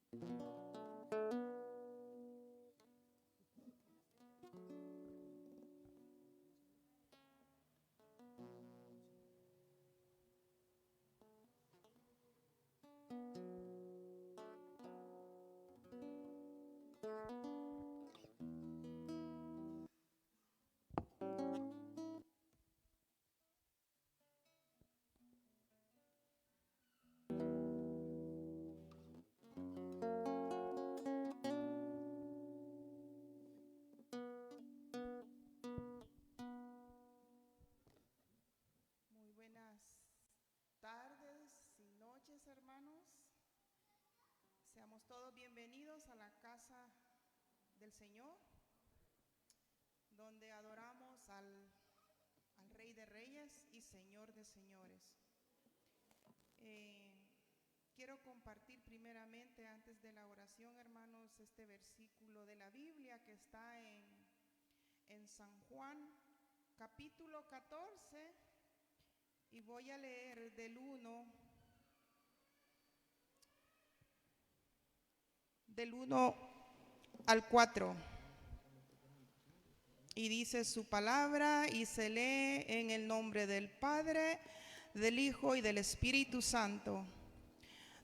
Muy buenas tardes y noches, hermanos. Seamos todos bienvenidos a la casa del Señor, donde adoramos al Rey de Reyes y Señor de Señores. Quiero compartir primeramente, antes de la oración, hermanos, este versículo de la Biblia que está en San Juan, capítulo 14, y voy a leer del 1 al 4. Y dice su palabra, y se lee en el nombre del Padre, del Hijo y del Espíritu Santo.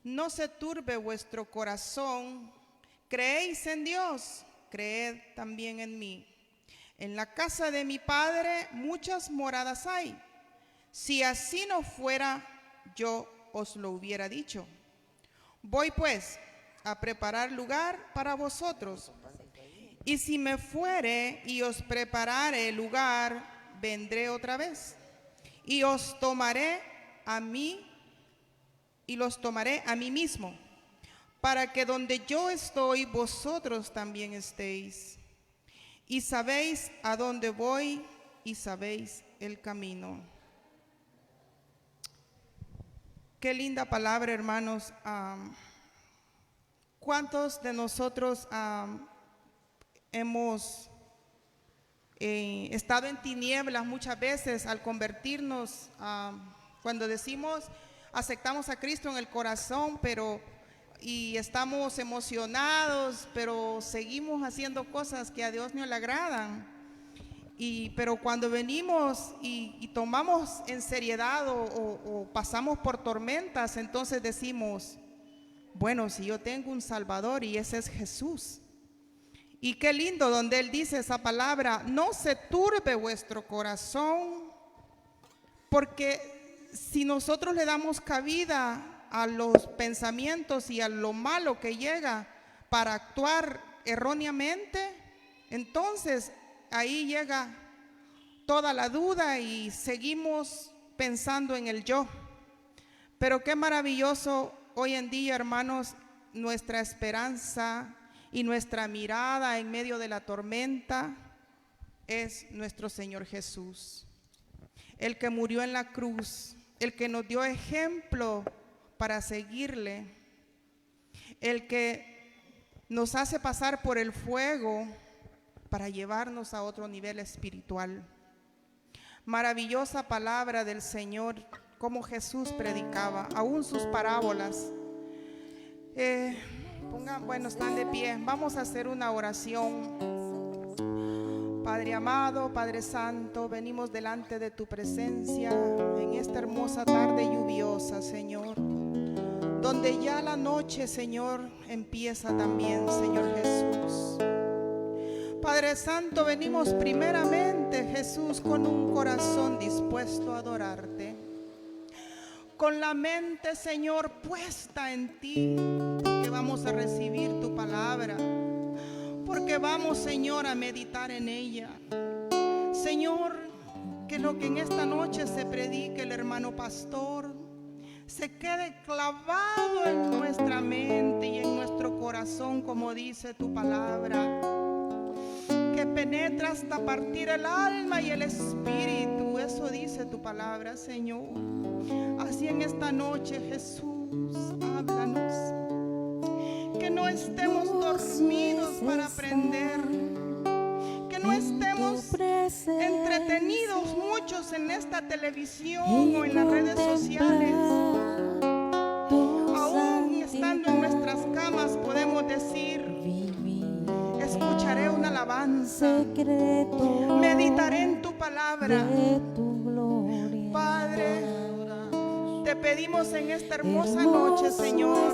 No se turbe vuestro corazón, creéis en Dios, creed también en mí. En la casa de mi Padre muchas moradas hay. Si así no fuera, yo os lo hubiera dicho. Voy pues a preparar lugar para vosotros. Y si me fuere y os preparare el lugar, vendré otra vez. Y os tomaré a mí, y los tomaré a mí mismo, para que donde yo estoy, vosotros también estéis. Y sabéis a dónde voy, y sabéis el camino. Qué linda palabra, hermanos. ¿Cuántos de nosotros hemos estado en tinieblas muchas veces al convertirnos? Cuando decimos aceptamos a Cristo en el corazón, y estamos emocionados, pero seguimos haciendo cosas que a Dios no le agradan. Pero cuando venimos y tomamos en seriedad o pasamos por tormentas, entonces decimos, bueno, si yo tengo un Salvador y ese es Jesús. Y qué lindo donde Él dice esa palabra, no se turbe vuestro corazón, porque si nosotros le damos cabida a los pensamientos y a lo malo que llega para actuar erróneamente, entonces ahí llega toda la duda y seguimos pensando en el yo. Pero qué maravilloso hoy en día, hermanos, nuestra esperanza y nuestra mirada en medio de la tormenta es nuestro Señor Jesús, el que murió en la cruz, el que nos dio ejemplo para seguirle, el que nos hace pasar por el fuego para llevarnos a otro nivel espiritual. Maravillosa palabra del Señor, como Jesús predicaba, aún sus parábolas. Están de pie, vamos a hacer una oración. Padre amado, Padre santo, venimos delante de tu presencia en esta hermosa tarde lluviosa, Señor, donde ya la noche, Señor, empieza también, Señor Jesús. Padre santo, venimos primeramente, Jesús, con un corazón dispuesto a adorarte, con la mente, Señor, puesta en ti, porque vamos a recibir tu palabra, porque vamos, Señor, a meditar en ella. Señor, que lo que en esta noche se predique el hermano pastor se quede clavado en nuestra mente y en nuestro corazón, como dice tu palabra, que penetra hasta partir el alma y el espíritu. Eso dice tu palabra, Señor. Así en esta noche, Jesús, háblanos, que no estemos dormidos para aprender, que no estemos entretenidos muchos en esta televisión o en las redes sociales. Aún estando en nuestras camas podemos decir: escucharé una alabanza, meditaré en tu palabra. Padre, te pedimos en esta hermosa noche, Señor,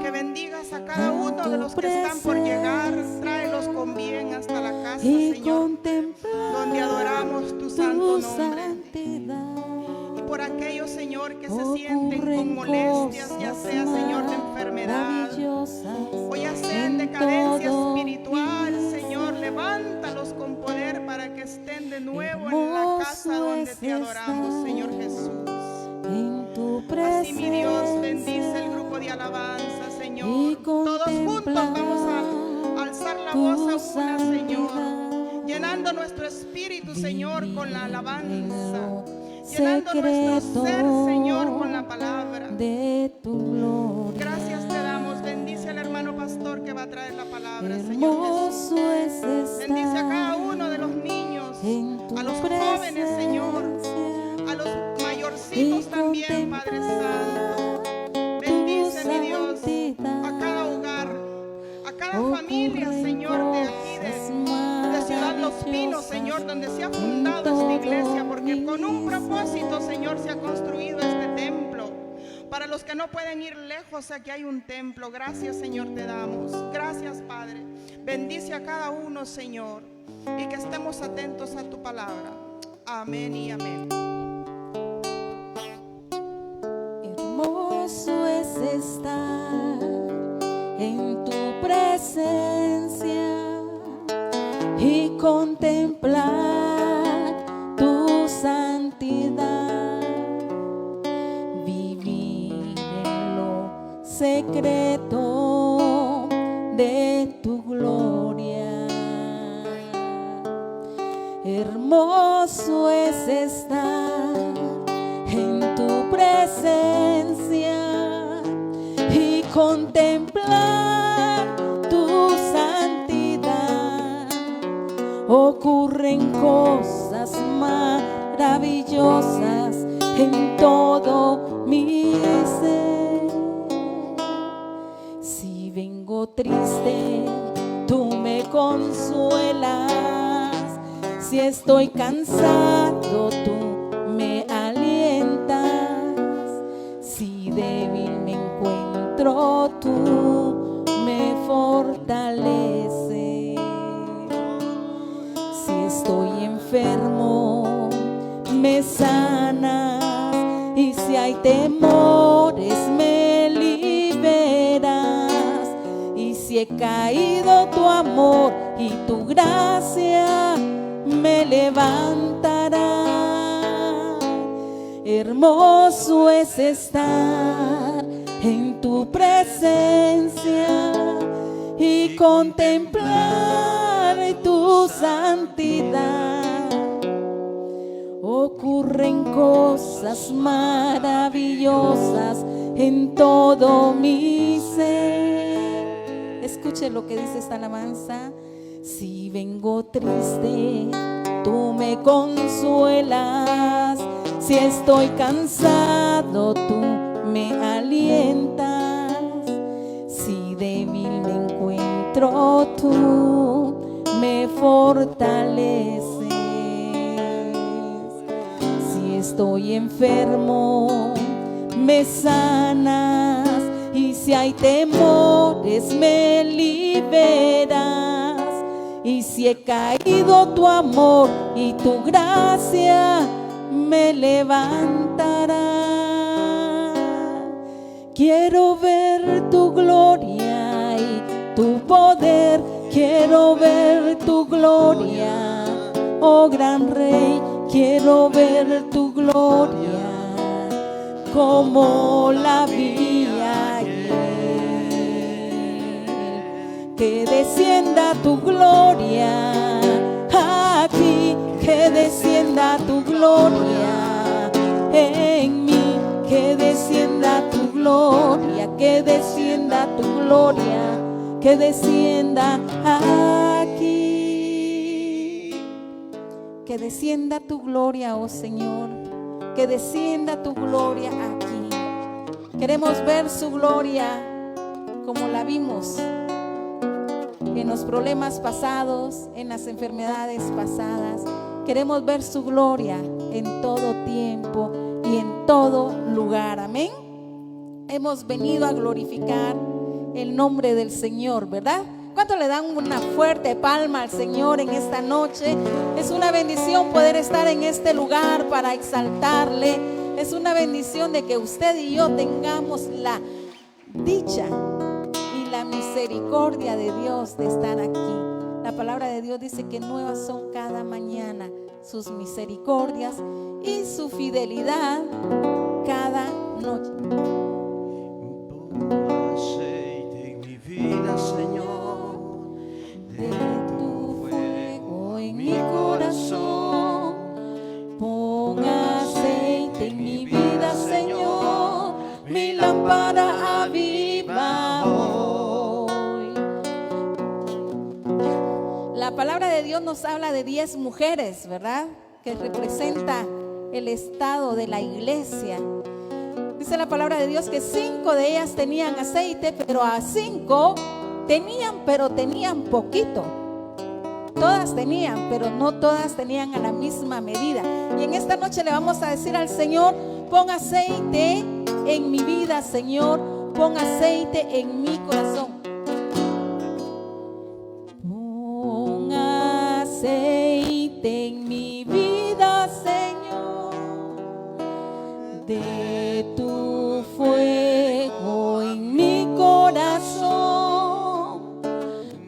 que bendigas a cada uno de los que están por llegar. Tráelos con bien hasta la casa, Señor, donde adoramos tu santo nombre. Y por aquellos, Señor, que se sienten con molestias, ya sea, Señor, de enfermedad o ya sea en decadencia espiritual, Señor, levántalos con poder para que estén de nuevo en la casa donde te adoramos, Señor Jesús. Así, mi Dios, bendice el grupo de alabanza, Señor. Todos juntos vamos a alzar la voz a una, Señor, llenando nuestro espíritu, Señor, con la alabanza, llenando nuestro ser, Señor, con la palabra. Gracias te damos. Bendice al hermano pastor que va a traer la palabra, Señor Jesús. Bendice a cada uno de los niños, a los jóvenes, Señor, a los mayorcitos también, Padre Santo. Bendice, mi Dios, a cada hogar, a cada familia, Señor, de aquí, de Ciudad Los Pinos, Señor, donde se ha fundado esta iglesia, porque con un propósito, Señor, se ha construido este templo. Para los que no pueden ir lejos, aquí hay un templo. Gracias, Señor, te damos. Gracias, Padre. Bendice a cada uno, Señor, y que estemos atentos a tu palabra. Amén y amén. Hermoso es estar en tu presencia y contemplar tu santidad, vivir en lo secreto de tu gloria. Hermoso es estar en tu presencia y contemplar tu santidad. Ocurren cosas maravillosas en todo mi ser. Si vengo triste, tú me consuelas. Si estoy cansado, tú me alientas. Si débil me encuentro, tú me fortaleces. Si estoy enfermo, me sanas. Y si hay temores, me liberas. Y si he caído, tu amor y tu gracia me levantará. Hermoso es estar en tu presencia y contemplar tu santidad. Ocurren cosas maravillosas en todo mi ser. Escuche lo que dice esta alabanza. Si vengo triste, tú me consuelas. Si estoy cansado, tú me alientas. Si débil me encuentro, tú me fortaleces. Si estoy enfermo, me sanas. Y si hay temores, me liberas. Y si he caído, tu amor y tu gracia me levantará. Quiero ver tu gloria y tu poder. Quiero ver tu gloria, oh gran Rey. Quiero ver tu gloria como la vi ayer. Que descienda tu gloria aquí, que descienda tu gloria en mí, que descienda tu gloria, que descienda tu gloria, que descienda aquí. Que descienda tu gloria, oh Señor, que descienda tu gloria aquí. Queremos ver su gloria como la vimos en los problemas pasados, en las enfermedades pasadas. Queremos ver su gloria en todo tiempo y en todo lugar. Amén. Hemos venido a glorificar el nombre del Señor, ¿verdad? ¿Cuánto le dan una fuerte palma al Señor en esta noche? Es una bendición poder estar en este lugar para exaltarle. Es una bendición de que usted y yo tengamos la dicha y la misericordia de Dios de estar aquí. La palabra de Dios dice que nuevas son cada mañana sus misericordias y su fidelidad cada noche. Aceite en mi vida, Señor, De tu fuego en mi corazón, pon aceite en mi vida, Señor, mi lámpara aviva hoy. La palabra de Dios nos habla de 10 mujeres, ¿verdad? Que representa el estado de la iglesia. Dice la palabra de Dios que 5 de ellas tenían aceite, pero a 5 tenían poquito. Todas tenían, pero no todas tenían a la misma medida. Y en esta noche le vamos a decir al Señor: pon aceite en mi vida, Señor, pon aceite en mi corazón. Pon aceite en mi vida, Señor, de tu fuego en mi corazón.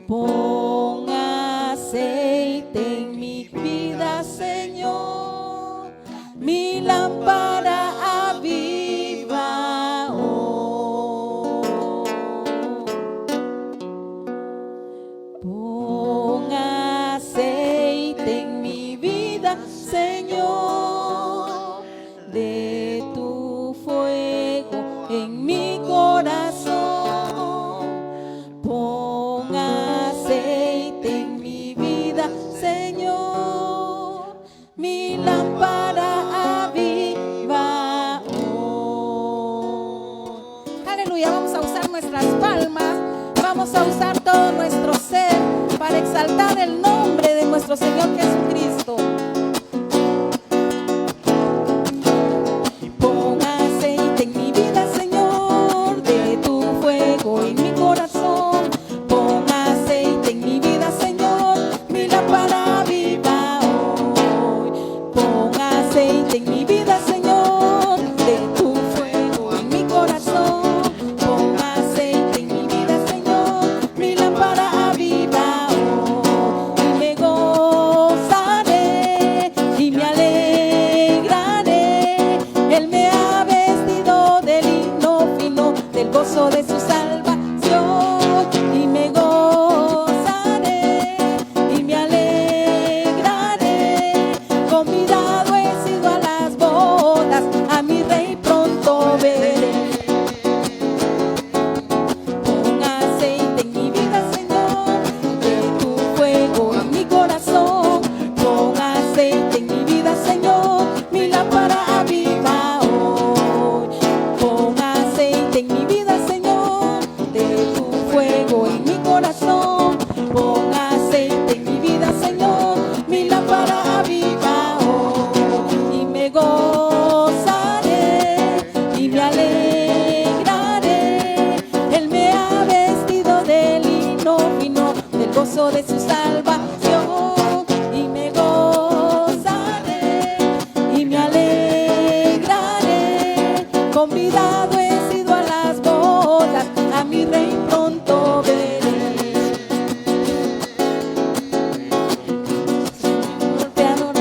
Pon aceite en mi vida, Señor, mi lámpara aviva hoy. Pon aceite en mi vida, Señor, de tu fuego en mi corazón. Pon aceite en mi vida, Señor, mi lámpara aviva hoy. Aleluya, vamos a usar nuestras palmas, vamos a usar todo nuestro ser para exaltar el nombre de nuestro Señor Jesucristo. Pon aceite en mi vida, Señor, de tu fuego en mi corazón. Pon aceite en mi vida, Señor, mi lámpara viva hoy. Pon aceite en mi vida, Señor, de tu fuego en mi corazón. Pon aceite en mi vida, Señor, mi lámpara viva hoy. Y me gozaré y me alegraré. Él me ha vestido de lino fino, del gozo de su salvación. Y me gozaré y me alegraré. Convidado he sido a las bodas, a mi rey pronto veré. Pon aceite en mi vida, Señor, de tu fuego en mi corazón. Pon aceite en mi vida, Señor, mi lámpara aviva hoy. Pon aceite en mi vida, Señor, de tu fuego en mi corazón. Pon aceite en mi vida, Señor, mi lámpara aviva hoy. Y me gozaré y me alegraré. Él me ha vestido de lino fino, del gozo de su salvación. Y me gozaré y me alegraré. Convidado he sido a las bodas, a mi rey pronto veré. Señor, te adoro.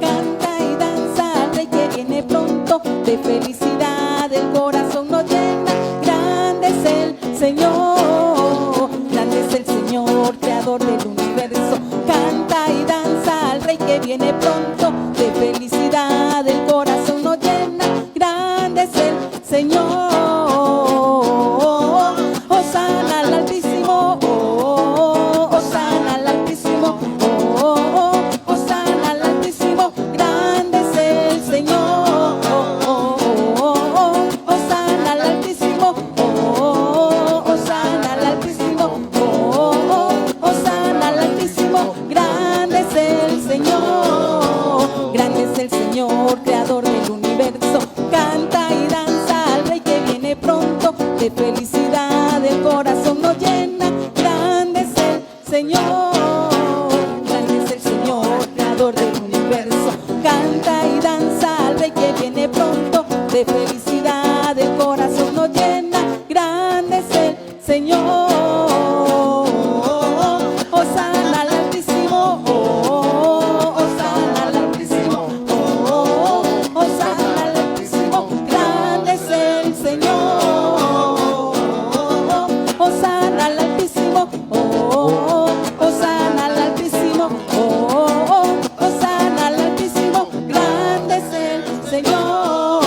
Canta y danza al rey que viene pronto. De felicidad el corazón nos llena. Grande es el Señor, grande es el Señor, creador del universo. Canta y danza al rey que viene pronto. De felicidad el corazón nos llena. Grande es el Señor. Hosana al Altísimo, Hosana al Altísimo, Hosana al Altísimo. Grande es el Señor. Hosana Hosana al Altísimo, grande es el Señor.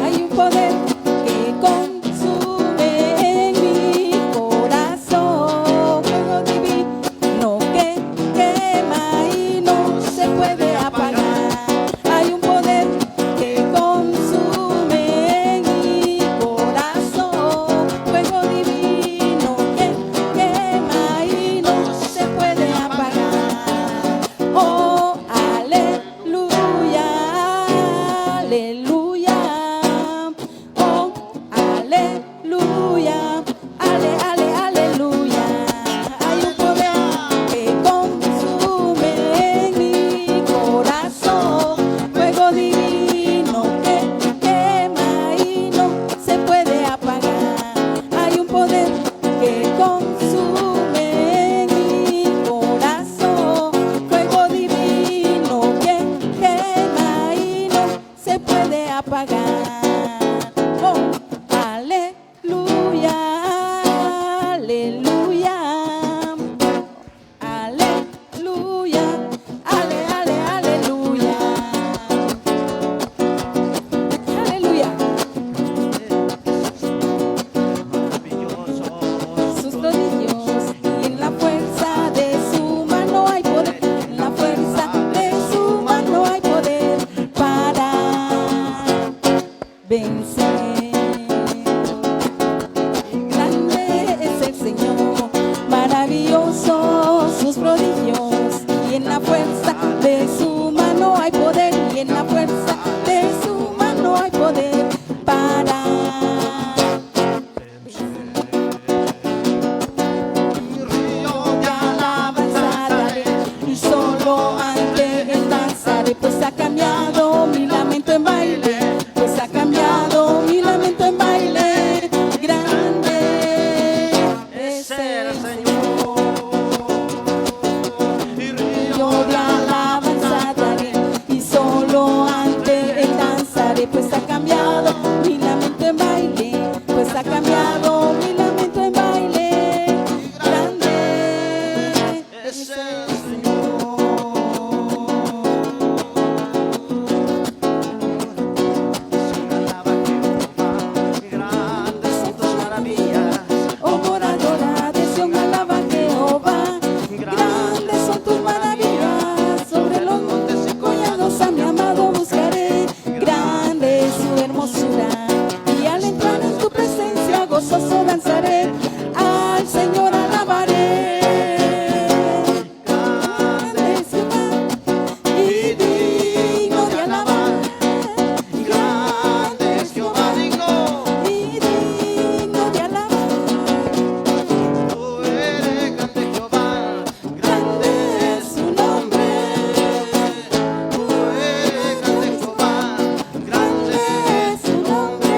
Hay un poder que consume en mi corazón, fuego divino que quema y no se puede apagar. Hay un poder que consume en mi corazón, fuego divino que quema y no se puede apagar. Oh, aleluya, aleluya. Oh, aleluya, aleluya. Hay un poder que consume en mi corazón, fuego divino que quema y no se puede apagar. Hay un poder que consume en mi corazón, fuego divino que quema y no se puede apagar. Oh, aleluya, aleluya, aleluya, aleluya, aleluya. Maravilloso. Sus prodigios y en la fuerza de su mano hay poder, en la fuerza de su mano hay poder para vencer. Grande es el Señor, maravilloso sus prodigios y en la fuerza de su mano hay poder, y en la fuerza de su mano hay poder para de alabanza daré, y solo ante él danzaré, pues ha cambiado mi lamento en baile, pues ha cambiado mi lamento en baile. Grande es el Señor, yo de alabanza daré, y solo ante él danzaré, pues ha cambiado mi lamento en baile, pues ha cambiado mi lamento en baile. Grande es el Señor. Grandes son tus maravillas. Oh, moradora de Sión, alaba a Jehová. Grandes son tus maravillas. Sobre los montes y collados a mi amado buscaré. Grande es su hermosura, y al entrar en tu presencia gozoso danzaré. Al Señor alabaré. Grande es Jehová y digno de alabar. Grande es Jehová, digno. Y digno de alabar. Tú eres grande, Jehová. Grande es su nombre, Tú eres grande, Jehová. Grande es su nombre.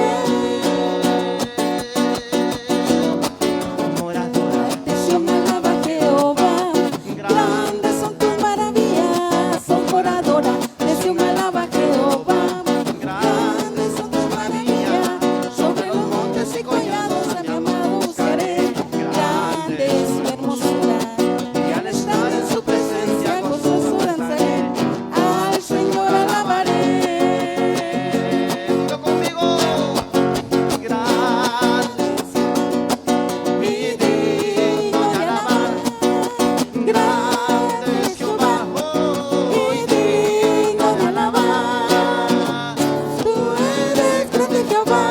moradora. De Sión alaba a Jehová. Grandes son tus maravillas, son moradora. De Sión alaba a Jehová. Grandes son tus maravillas. Sobre los montes y collados a mi amado buscaré. Grande es su hermosura, y al estar en su presencia gozoso danzaré. Al Señor alabaré. Digo conmigo. Grande Y digno de alabar. Grande es Jehová y digno de alabar. Tú eres grande, Jehová,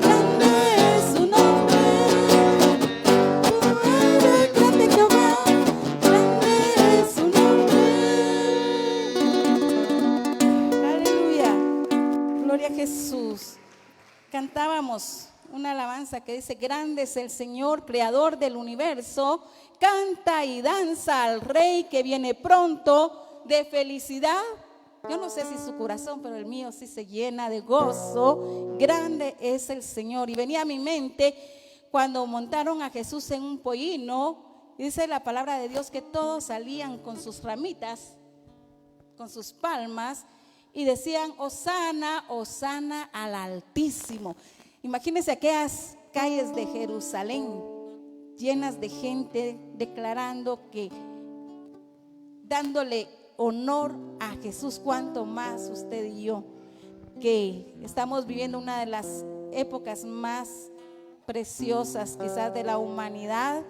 grande es su nombre. Tú eres grande, Jehová, grande es su nombre. Aleluya, gloria a Jesús. Cantábamos una alabanza que dice: grande es el Señor, creador del universo, canta y danza al Rey que viene pronto de felicidad. Yo no sé si su corazón, pero el mío sí se llena de gozo. Grande es el Señor. Y venía a mi mente cuando montaron a Jesús en un pollino, dice la palabra de Dios que todos salían con sus ramitas, con sus palmas, y decían: Hosana, Hosana al Altísimo. Imagínense aquellas calles de Jerusalén llenas de gente declarando que, dándole honor a Jesús, cuanto más usted y yo, que estamos viviendo una de las épocas más preciosas quizás de la humanidad,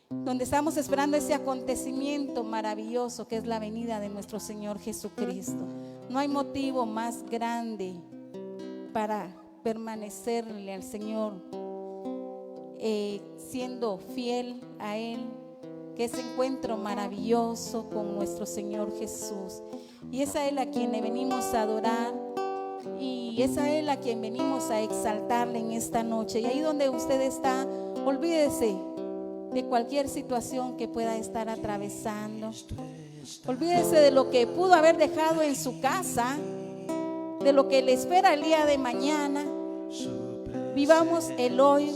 donde estamos esperando ese acontecimiento maravilloso que es la venida de nuestro Señor Jesucristo. No hay motivo más grande para permanecerle al Señor, siendo fiel a Él, que ese encuentro maravilloso con nuestro Señor Jesús. Y es a Él a quien le venimos a adorar, y es a Él a quien venimos a exaltarle en esta noche. Y ahí donde usted está, olvídese de cualquier situación que pueda estar atravesando. Olvídese de lo que pudo haber dejado en su casa, de lo que le espera el día de mañana. Vivamos el hoy,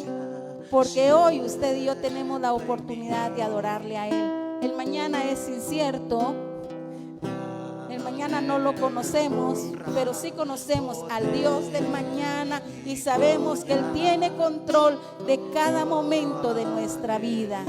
porque hoy usted y yo tenemos la oportunidad de adorarle a Él. El mañana es incierto, el mañana no lo conocemos, pero sí conocemos al Dios del mañana y sabemos que Él tiene control de cada momento de nuestra vida.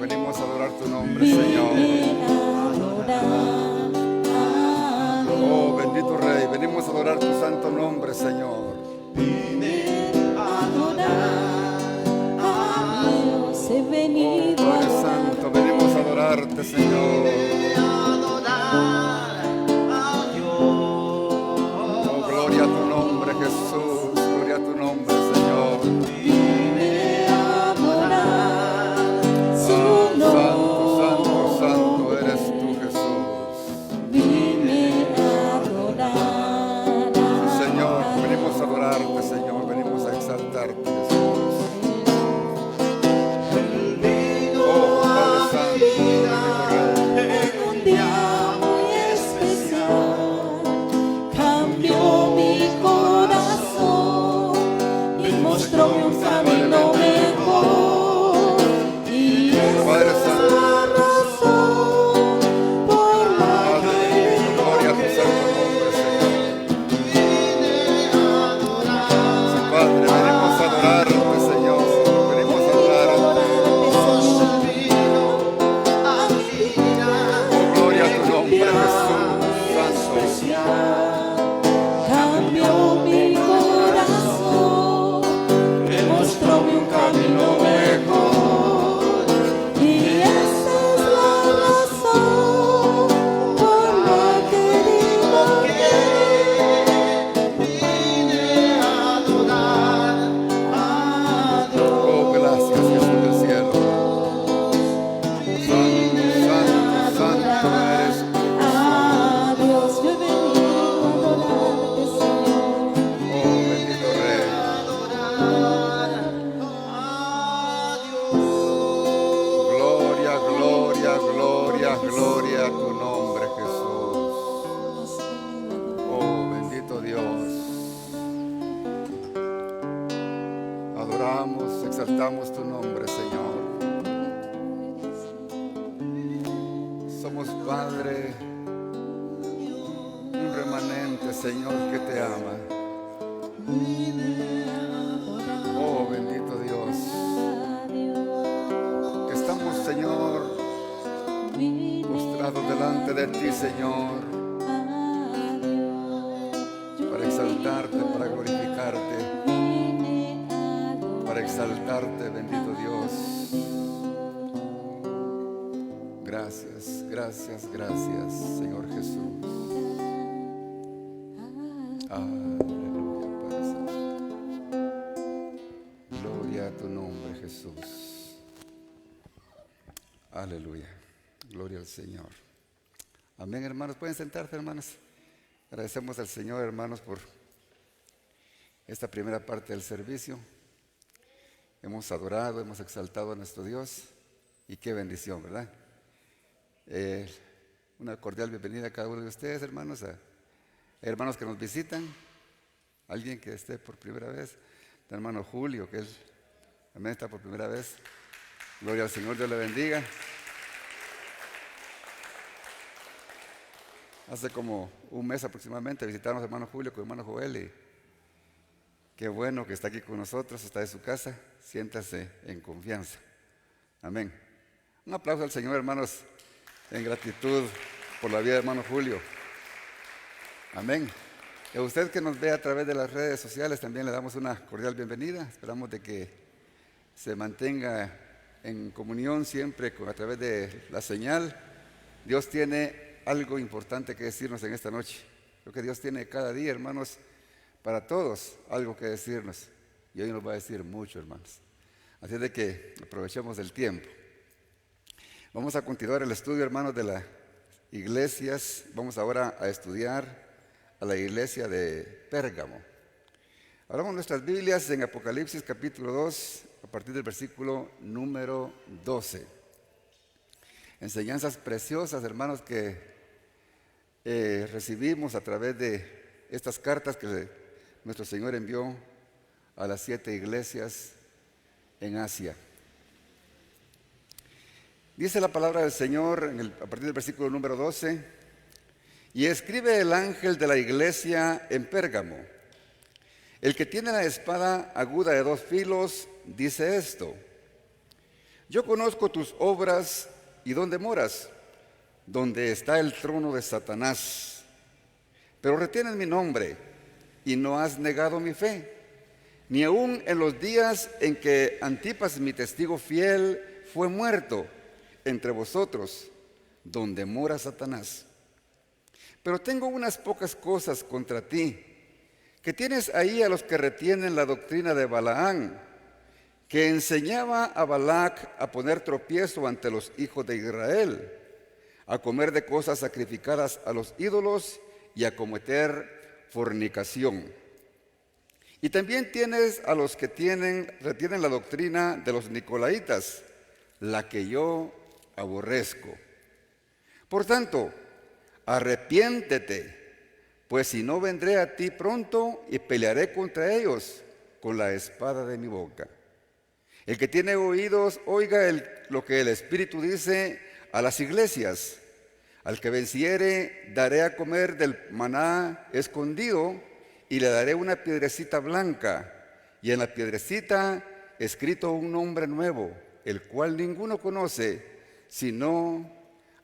venimos a adorar tu nombre, Señor. Oh, bendito Rey, venimos a adorar tu santo nombre, Señor. He venido Oh, Padre Santo, venimos a adorarte, Señor. Oh, gloria a tu nombre, Jesús. Gloria a tu nombre, Señor. Santo, santo, santo eres tú, Jesús. Señor, venimos a adorarte, Señor. Venimos a exaltarte, Jesús. un día muy especial, cambió mi corazón y mostróme un camino mejor, y esa es la razón por la que Gloria a tu santo nombre, Señor. Sí, Padre, venimos a adorarte, Señor. Venimos a adorarte. Gloria a tu nombre, Jesús. Santo. cambió mi corazón, me mostróme un camino mejor, y esa es la razón por la que digo que vine a adorar a Dios. Oh, gracias, Jesús del cielo. Santo, santo, santo eres tú. A Dios, yo he venido a adorarte, Señor. Oh, bendito Rey. Gloria, gloria, gloria, gloria a tu nombre, Jesús. Oh, bendito Dios. Adoramos, exaltamos tu nombre, Señor. Somos, Padre, un remanente, Señor, que te ama. Oh, bendito Dios. Que estamos, Señor, postrados delante de ti, Señor, para exaltarte, para glorificarte, para exaltarte, bendito Dios. Gracias, gracias, gracias, Señor Jesús. Aleluya, Padre Santo. Gloria a tu nombre, Jesús. Aleluya. Gloria al Señor. Amén, hermanos. Pueden sentarse, hermanos. Agradecemos al Señor, hermanos, por esta primera parte del servicio. Hemos adorado, hemos exaltado a nuestro Dios. Y qué bendición, ¿verdad? Una cordial bienvenida a cada uno de ustedes, hermanos, a hermanos que nos visitan, alguien que esté por primera vez, el hermano Julio, que él también está por primera vez. Gloria al Señor, Dios le bendiga. Hace como un mes aproximadamente visitaron a hermano Julio con hermano Joel y qué bueno que está aquí con nosotros, está en su casa, siéntase en confianza. Amén. Un aplauso al Señor, hermanos, en gratitud por la vida de hermano Julio. Amén. Y a usted que nos ve a través de las redes sociales también le damos una cordial bienvenida. Esperamos de que se mantenga en comunión siempre a través de la señal. Dios tiene algo importante que decirnos en esta noche. Creo que Dios tiene cada día, hermanos, para todos algo que decirnos. Y hoy nos va a decir mucho, hermanos. Así es de que aprovechemos el tiempo. Vamos a continuar el estudio, hermanos, de las iglesias. Vamos ahora a estudiar a la iglesia de Pérgamo. Abramos nuestras Biblias en Apocalipsis capítulo 2, a partir del versículo número 12. Enseñanzas preciosas, hermanos, que recibimos a través de estas cartas que nuestro Señor envió a las 7 iglesias en Asia. Dice la palabra del Señor a partir del versículo número 12: y escribe el ángel de la iglesia en Pérgamo, el que tiene la espada aguda de 2 filos, dice esto: Yo conozco tus obras y dónde moras, donde está el trono de Satanás. Pero retienes mi nombre y no has negado mi fe, ni aun en los días en que Antipas, mi testigo fiel, fue muerto entre vosotros, donde mora Satanás. Pero tengo unas pocas cosas contra ti, que tienes ahí a los que retienen la doctrina de Balaán, que enseñaba a Balac a poner tropiezo ante los hijos de Israel, a comer de cosas sacrificadas a los ídolos y a cometer fornicación. Y también tienes a los que retienen la doctrina de los nicolaitas, la que yo aborrezco. Por tanto, arrepiéntete, pues si no vendré a ti pronto y pelearé contra ellos con la espada de mi boca. El que tiene oídos, oiga lo que el Espíritu dice a las iglesias. Al que venciere, daré a comer del maná escondido y le daré una piedrecita blanca, y en la piedrecita escrito un nombre nuevo, el cual ninguno conoce, sino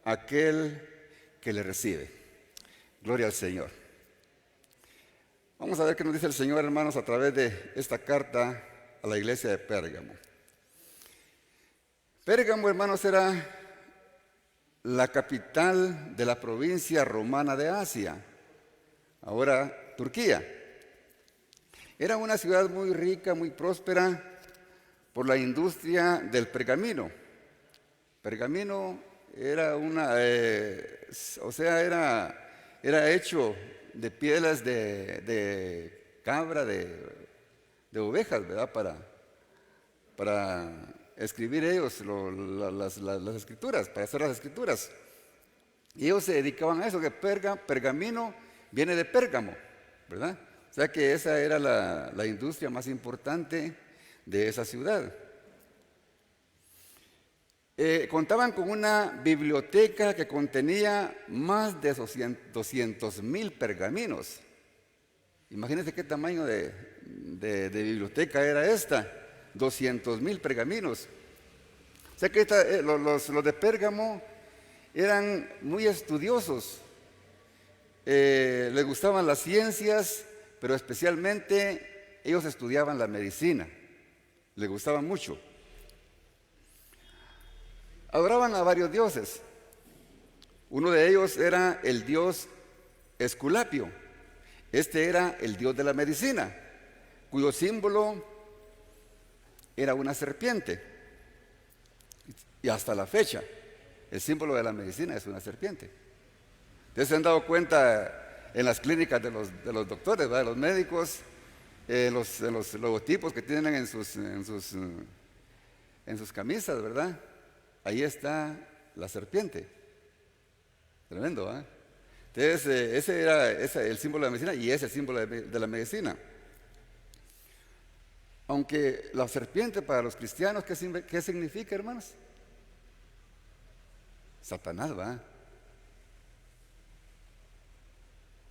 aquel que le recibe. Gloria al Señor. Vamos a ver qué nos dice el Señor, hermanos, a través de esta carta a la iglesia de Pérgamo. Pérgamo, hermanos, era la capital de la provincia romana de Asia, ahora Turquía. Era una ciudad muy rica, muy próspera por la industria del pergamino. Pergamino era era hecho de pieles de cabra, de ovejas, ¿verdad? Para escribir ellos las escrituras, para hacer las escrituras. Y ellos se dedicaban a eso, que pergamino viene de Pérgamo, ¿verdad? O sea que esa era la industria más importante de esa ciudad. Contaban con una biblioteca que contenía más de 200,000 pergaminos. Imagínense qué tamaño de biblioteca era esta, 200,000 pergaminos. O sea que los de Pérgamo eran muy estudiosos, les gustaban las ciencias, pero especialmente ellos estudiaban la medicina, les gustaba mucho. Adoraban a varios dioses. Uno de ellos era el dios Esculapio. Este era el dios de la medicina, cuyo símbolo era una serpiente. Y hasta la fecha, el símbolo de la medicina es una serpiente. Ustedes se han dado cuenta en las clínicas de los doctores, ¿verdad? De los médicos, los logotipos que tienen en sus camisas, ¿verdad? Ahí está la serpiente. Tremendo, ¿eh? Entonces, ese era el símbolo de la medicina y ese es el símbolo de la medicina. Aunque la serpiente para los cristianos, ¿qué significa, hermanos? Satanás, ¿va?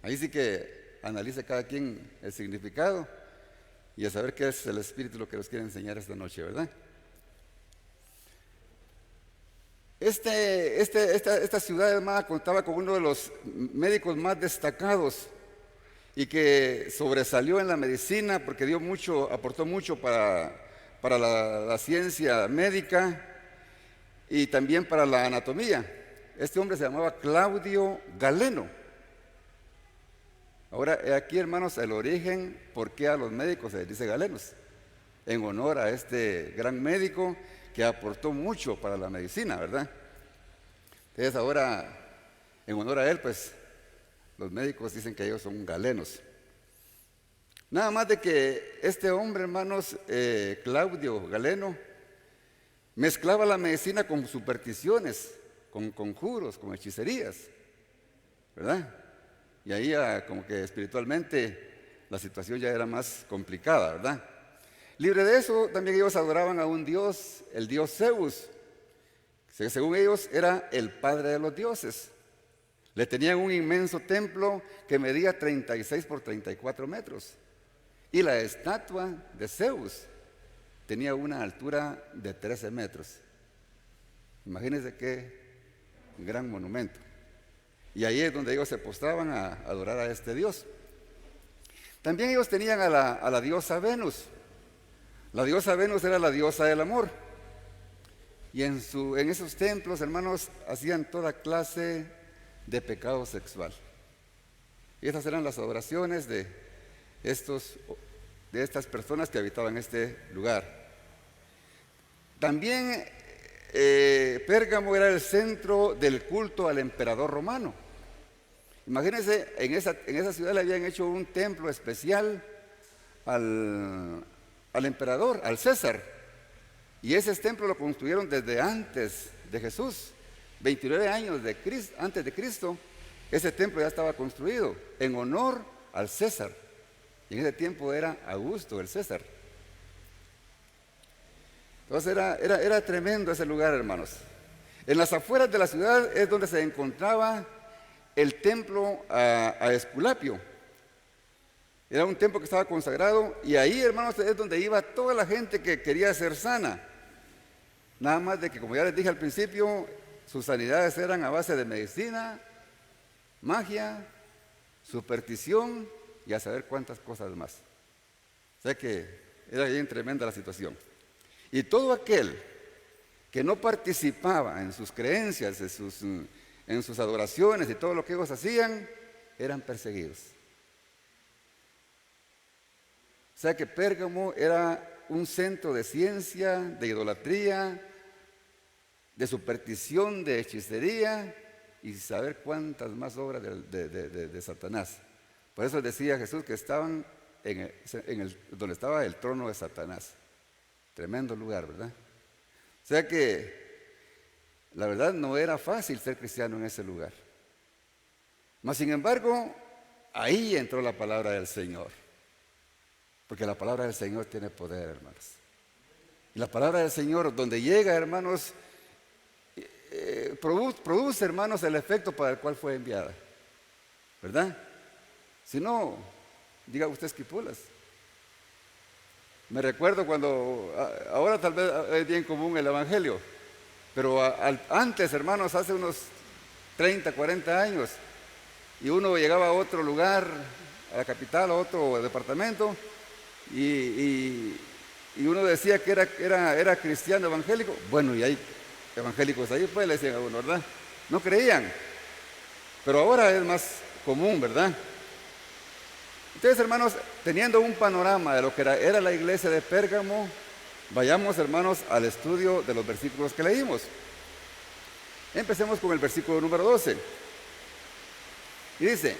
Ahí sí que analice cada quien el significado y a saber qué es el Espíritu lo que nos quiere enseñar esta noche, ¿verdad? Esta ciudad, hermana, contaba con uno de los médicos más destacados y que sobresalió en la medicina porque aportó mucho para la ciencia médica y también para la anatomía. Este hombre se llamaba Claudio Galeno. Ahora, aquí, hermanos, el origen, por qué a los médicos se les dice galenos, en honor a este gran médico que aportó mucho para la medicina, ¿verdad? Entonces ahora, en honor a él, pues, los médicos dicen que ellos son galenos. Nada más de que este hombre, hermanos, Claudio Galeno, mezclaba la medicina con supersticiones, con conjuros, con hechicerías, ¿verdad? Y ahí como que espiritualmente la situación ya era más complicada, ¿verdad? Libre de eso, también ellos adoraban a un dios, el dios Zeus, que según ellos era el padre de los dioses. Le tenían un inmenso templo que medía 36 por 34 metros. Y la estatua de Zeus tenía una altura de 13 metros. Imagínense qué gran monumento. Y ahí es donde ellos se postraban a adorar a este dios. También ellos tenían a la diosa Venus. La diosa Venus era la diosa del amor. Y en esos templos, hermanos, hacían toda clase de pecado sexual. Y esas eran las adoraciones de estas personas que habitaban este lugar. También Pérgamo era el centro del culto al emperador romano. Imagínense, en esa ciudad le habían hecho un templo especial al emperador, al César. Y ese templo lo construyeron desde antes de Jesús, 29 años antes de Cristo. Ese templo ya estaba construido en honor al César. Y en ese tiempo era Augusto, el César. Entonces era tremendo ese lugar, hermanos. En las afueras de la ciudad es donde se encontraba el templo a Esculapio. Era un templo que estaba consagrado y ahí, hermanos, es donde iba toda la gente que quería ser sana. Nada más de que, como ya les dije al principio, sus sanidades eran a base de medicina, magia, superstición y a saber cuántas cosas más. O sea que era bien tremenda la situación. Y todo aquel que no participaba en sus creencias, en sus adoraciones y todo lo que ellos hacían, eran perseguidos. O sea que Pérgamo era un centro de ciencia, de idolatría, de superstición, de hechicería y saber cuántas más obras de Satanás. Por eso decía Jesús que estaban donde estaba el trono de Satanás. Tremendo lugar, ¿verdad? O sea que la verdad no era fácil ser cristiano en ese lugar. Mas sin embargo, ahí entró la palabra del Señor. Porque la palabra del Señor tiene poder, hermanos. Y la palabra del Señor, donde llega, hermanos, produce, hermanos, el efecto para el cual fue enviada. ¿Verdad? Si no, diga usted esquipulas. Me recuerdo cuando, ahora tal vez es bien común el evangelio, pero antes, hermanos, hace unos 30, 40 años, y uno llegaba a otro lugar, a la capital, a otro departamento, y uno decía que era cristiano evangélico. Bueno, y hay evangélicos ahí, pues le decían a uno, ¿verdad? No creían, pero ahora es más común, ¿verdad? Entonces, hermanos, teniendo un panorama de lo que era la iglesia de Pérgamo, vayamos, hermanos, al estudio de los versículos que leímos. Empecemos con el versículo número 12. Y dice: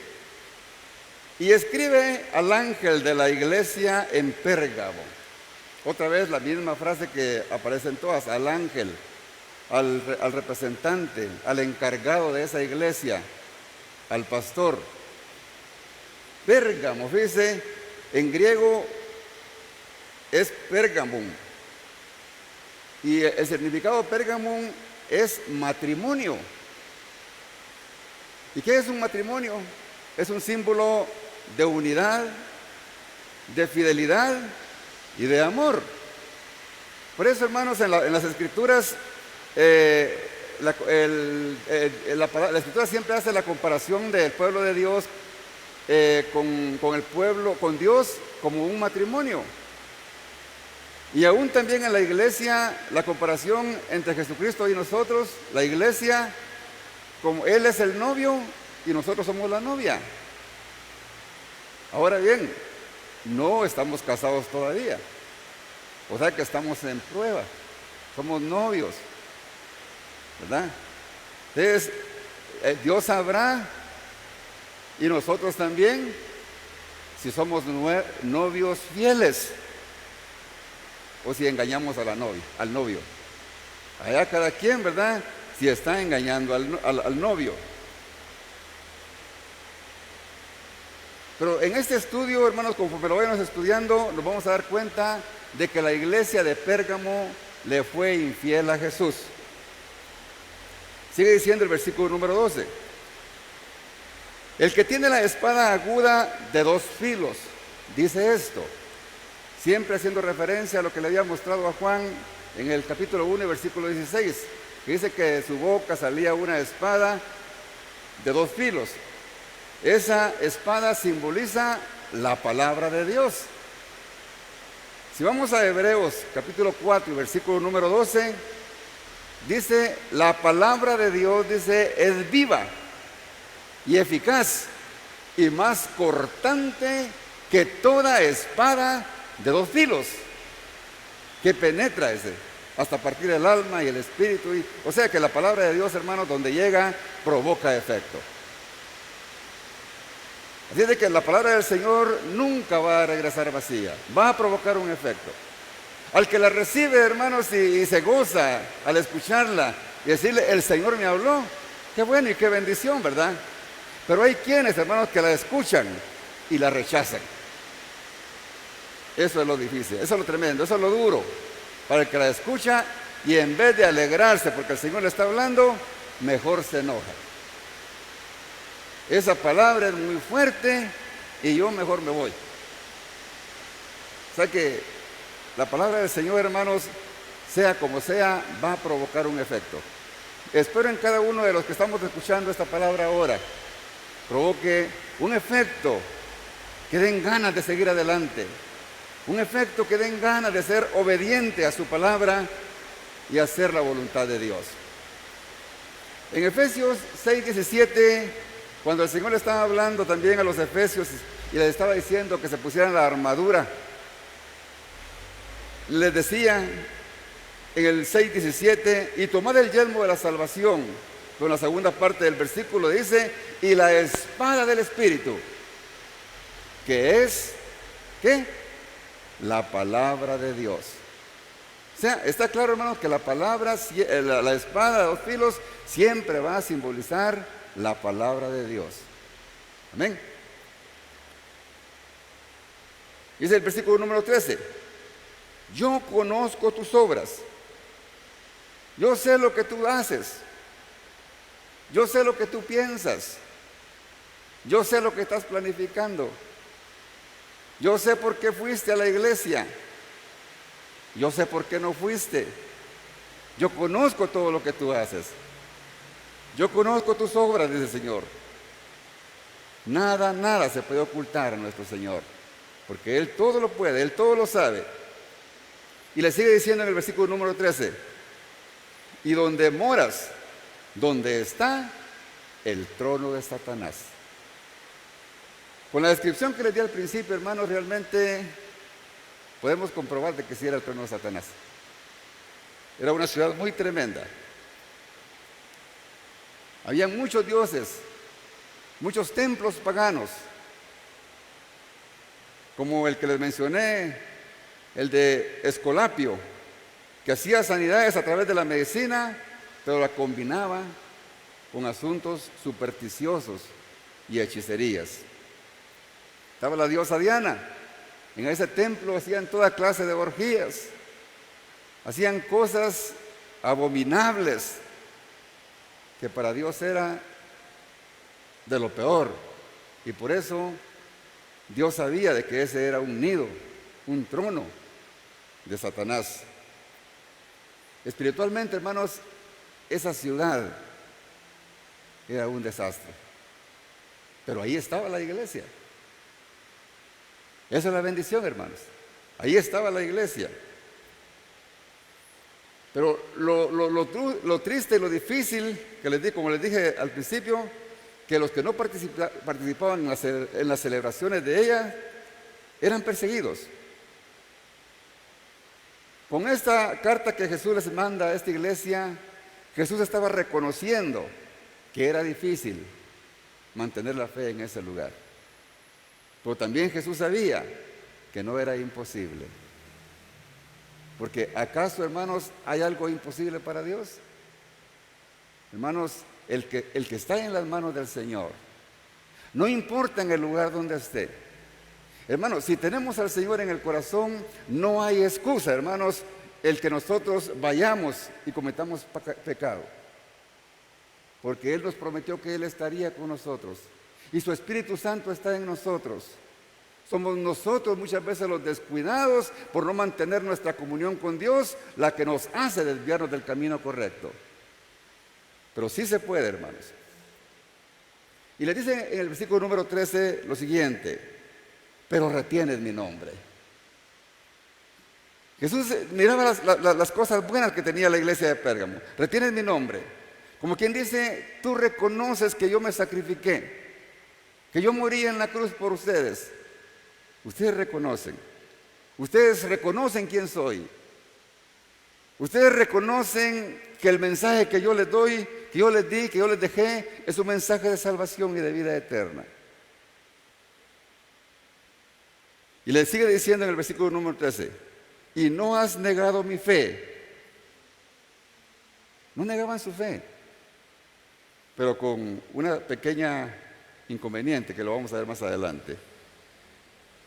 y escribe al ángel de la iglesia en Pérgamo. Otra vez la misma frase que aparece en todas: al ángel, al representante, al encargado de esa iglesia, al pastor. Pérgamo, fíjese, en griego es Pergamum. Y el significado Pergamum es matrimonio. ¿Y qué es un matrimonio? Es un símbolo de unidad, de fidelidad y de amor. Por eso, hermanos, en las escrituras, la escritura siempre hace la comparación del pueblo de Dios con el pueblo, con Dios, como un matrimonio. Y aún también en la iglesia, la comparación entre Jesucristo y nosotros, la iglesia, como Él es el novio y nosotros somos la novia. Ahora bien, no estamos casados todavía, o sea que estamos en prueba, somos novios, ¿verdad? Entonces, Dios sabrá, y nosotros también, si somos novios fieles o si engañamos a la novia, al novio. Allá cada quien, ¿verdad?, si está engañando al novio. Pero en este estudio, hermanos, conforme lo vayamos estudiando, nos vamos a dar cuenta de que la iglesia de Pérgamo le fue infiel a Jesús. Sigue diciendo el versículo número 12. El que tiene la espada aguda de 2 filos, dice esto, siempre haciendo referencia a lo que le había mostrado a Juan en el capítulo 1, versículo 16. que dice que de su boca salía una espada de 2 filos. Esa espada simboliza la palabra de Dios. Si vamos a Hebreos capítulo 4 y versículo número 12, dice, la palabra de Dios, dice, es viva y eficaz y más cortante que toda espada de 2 filos, que penetra hasta partir el alma y el espíritu. O sea que la palabra de Dios, hermanos, donde llega, provoca efecto. Así de que la palabra del Señor nunca va a regresar vacía, va a provocar un efecto. Al que la recibe, hermanos, y se goza al escucharla y decirle, el Señor me habló, qué bueno y qué bendición, ¿verdad? Pero hay quienes, hermanos, que la escuchan y la rechazan. Eso es lo difícil, eso es lo tremendo, eso es lo duro. Para el que la escucha y en vez de alegrarse porque el Señor le está hablando, mejor se enoja. Esa palabra es muy fuerte y yo mejor me voy. O sea que la palabra del Señor, hermanos, sea como sea, va a provocar un efecto. Espero en cada uno de los que estamos escuchando esta palabra ahora, provoque un efecto que den ganas de seguir adelante, un efecto que den ganas de ser obediente a su palabra y hacer la voluntad de Dios. En Efesios 6:17, cuando el Señor le estaba hablando también a los efesios y les estaba diciendo que se pusieran la armadura, les decía en el 6:17, y tomad el yelmo de la salvación. Pero en la segunda parte del versículo dice, y la espada del Espíritu, que es, ¿qué? La palabra de Dios. O sea, está claro, hermanos, que la palabra, la espada de 2 filos, siempre va a simbolizar la palabra de Dios. Amén. Dice el versículo número 13, yo conozco tus obras, yo sé lo que tú haces, yo sé lo que tú piensas, yo sé lo que estás planificando, yo sé por qué fuiste a la iglesia, yo sé por qué no fuiste, yo conozco todo lo que tú haces, yo conozco tus obras, dice el Señor. Nada se puede ocultar a nuestro Señor, porque Él todo lo puede, Él todo lo sabe. Y le sigue diciendo en el versículo número 13, y donde moras, donde está el trono de Satanás. Con la descripción que les di al principio, hermanos, realmente podemos comprobar de que sí era el trono de Satanás. Era una ciudad muy tremenda. Había muchos dioses, muchos templos paganos, como el que les mencioné, el de Escolapio, que hacía sanidades a través de la medicina, pero la combinaba con asuntos supersticiosos y hechicerías. Estaba la diosa Diana. En ese templo hacían toda clase de orgías, hacían cosas abominables que para Dios era de lo peor, y por eso Dios sabía de que ese era un nido, un trono de Satanás. Espiritualmente, hermanos, esa ciudad era un desastre, pero ahí estaba la iglesia. Esa es la bendición, hermanos. Ahí estaba la iglesia. Pero lo triste y lo difícil que les di, como les dije al principio, que los que no participaban en las celebraciones de ella eran perseguidos. Con esta carta que Jesús les manda a esta iglesia, Jesús estaba reconociendo que era difícil mantener la fe en ese lugar. Pero también Jesús sabía que no era imposible. Porque ¿acaso, hermanos, hay algo imposible para Dios? Hermanos, el que está en las manos del Señor, no importa en el lugar donde esté. Hermanos, si tenemos al Señor en el corazón, no hay excusa, hermanos, el que nosotros vayamos y cometamos pecado. Porque Él nos prometió que Él estaría con nosotros. Y su Espíritu Santo está en nosotros. Somos nosotros muchas veces los descuidados por no mantener nuestra comunión con Dios, la que nos hace desviarnos del camino correcto. pero sí se puede, hermanos. Y le dice en el versículo número 13 lo siguiente: pero retienes mi nombre. Jesús miraba las cosas buenas que tenía la iglesia de Pérgamo. Retienes mi nombre. Como quien dice, tú reconoces que yo me sacrifiqué, que yo morí en la cruz por ustedes. Ustedes reconocen quién soy. Ustedes reconocen que el mensaje que yo les doy, que yo les di, que yo les dejé, es un mensaje de salvación y de vida eterna. Y le sigue diciendo en el versículo número 13: y no has negado mi fe. No negaban su fe, pero con una pequeña inconveniente que lo vamos a ver más adelante.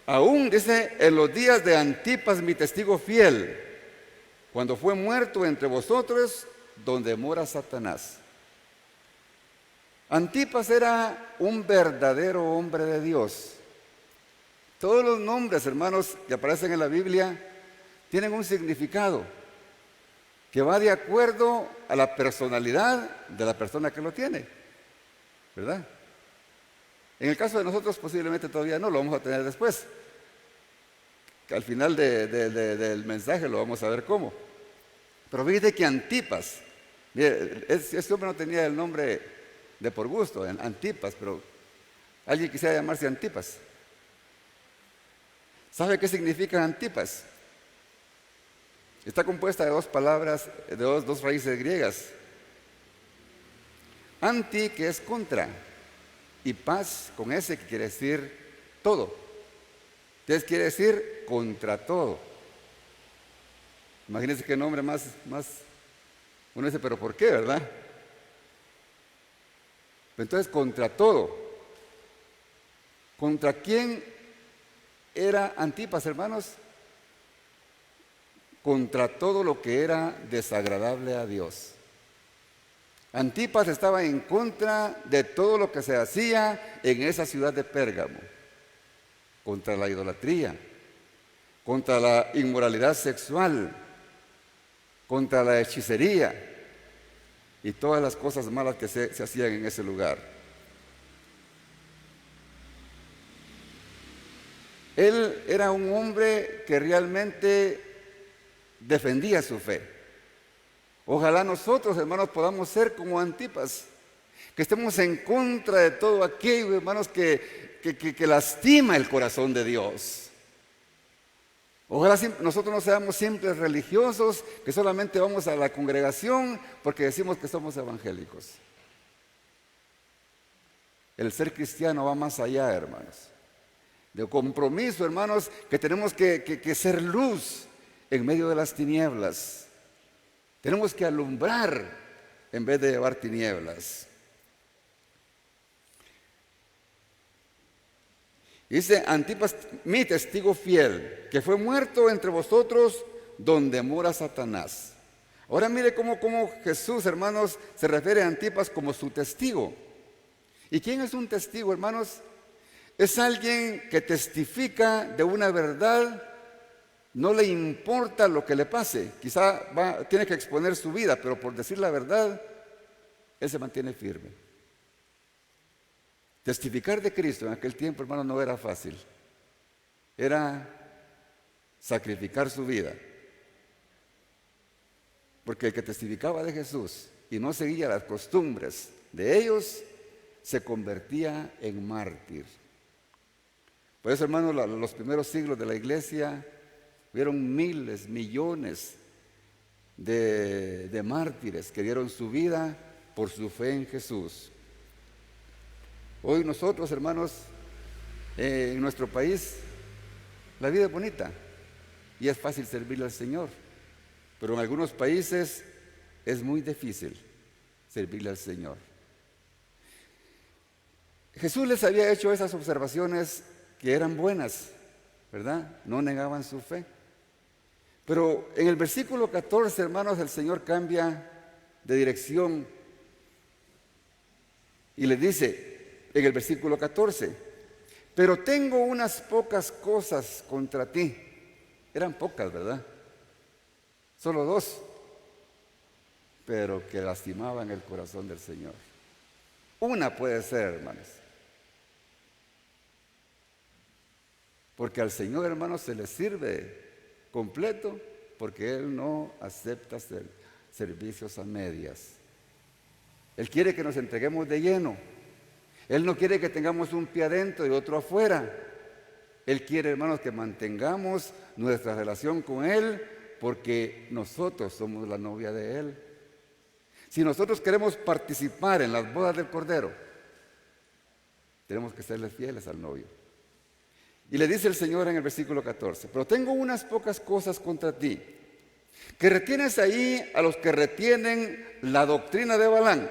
Aún dice, en los días de Antipas, mi testigo fiel, cuando fue muerto entre vosotros, donde mora Satanás. Antipas era un verdadero hombre de Dios. Todos los nombres, hermanos, que aparecen en la Biblia tienen un significado que va de acuerdo a la personalidad de la persona que lo tiene, ¿verdad? En el caso de nosotros posiblemente todavía no, lo vamos a tener después. Que al final del mensaje lo vamos a ver cómo. Pero fíjate que Antipas, mire, este hombre no tenía el nombre de por gusto, Antipas, pero alguien quisiera llamarse Antipas. ¿Sabe qué significa Antipas? Está compuesta de dos palabras, de dos raíces griegas. Anti, que es contra, y pas, con S, que quiere decir todo. Entonces quiere decir contra todo. Imagínense qué nombre más. Uno dice, pero ¿por qué, verdad? Entonces, contra todo. ¿Contra quién era Antipas, hermanos? Contra todo lo que era desagradable a Dios. Antipas estaba en contra de todo lo que se hacía en esa ciudad de Pérgamo. Contra la idolatría, contra la inmoralidad sexual, contra la hechicería y todas las cosas malas que se hacían en ese lugar. Él era un hombre que realmente defendía su fe. Ojalá nosotros, hermanos, podamos ser como Antipas, que estemos en contra de todo aquello, hermanos, que lastima el corazón de Dios. Ojalá nosotros no seamos simples religiosos que solamente vamos a la congregación porque decimos que somos evangélicos. El ser cristiano va más allá, hermanos, de compromiso, hermanos, que tenemos que ser luz en medio de las tinieblas. Tenemos que alumbrar en vez de llevar tinieblas. Dice Antipas, mi testigo fiel, que fue muerto entre vosotros donde mora Satanás. Ahora mire cómo Jesús, hermanos, se refiere a Antipas como su testigo. ¿Y quién es un testigo, hermanos? Es alguien que testifica de una verdad, no le importa lo que le pase. Quizá tiene que exponer su vida, pero por decir la verdad, él se mantiene firme. Testificar de Cristo en aquel tiempo, hermano, no era fácil. Era sacrificar su vida. Porque el que testificaba de Jesús y no seguía las costumbres de ellos, se convertía en mártir. Por eso, hermano, los primeros siglos de la iglesia hubieron miles, millones de mártires que dieron su vida por su fe en Jesús. Hoy nosotros, hermanos, en nuestro país, la vida es bonita y es fácil servirle al Señor, pero en algunos países es muy difícil servirle al Señor. Jesús les había hecho esas observaciones que eran buenas, ¿verdad? No negaban su fe. Pero en el versículo 14, hermanos, el Señor cambia de dirección y le dice, en el versículo 14, pero tengo unas pocas cosas contra ti. Eran pocas, ¿verdad? Solo dos. pero que lastimaban el corazón del Señor. Una puede ser, hermanos. Porque al Señor, hermanos, se le sirve completo, porque Él no acepta servicios a medias. Él quiere que nos entreguemos de lleno. Él no quiere que tengamos un pie adentro y otro afuera. Él quiere, hermanos, que mantengamos nuestra relación con Él, porque nosotros somos la novia de Él. Si nosotros queremos participar en las bodas del Cordero, tenemos que serles fieles al novio. Y le dice el Señor en el versículo 14: pero tengo unas pocas cosas contra ti, que retienes ahí a los que retienen la doctrina de Balaam,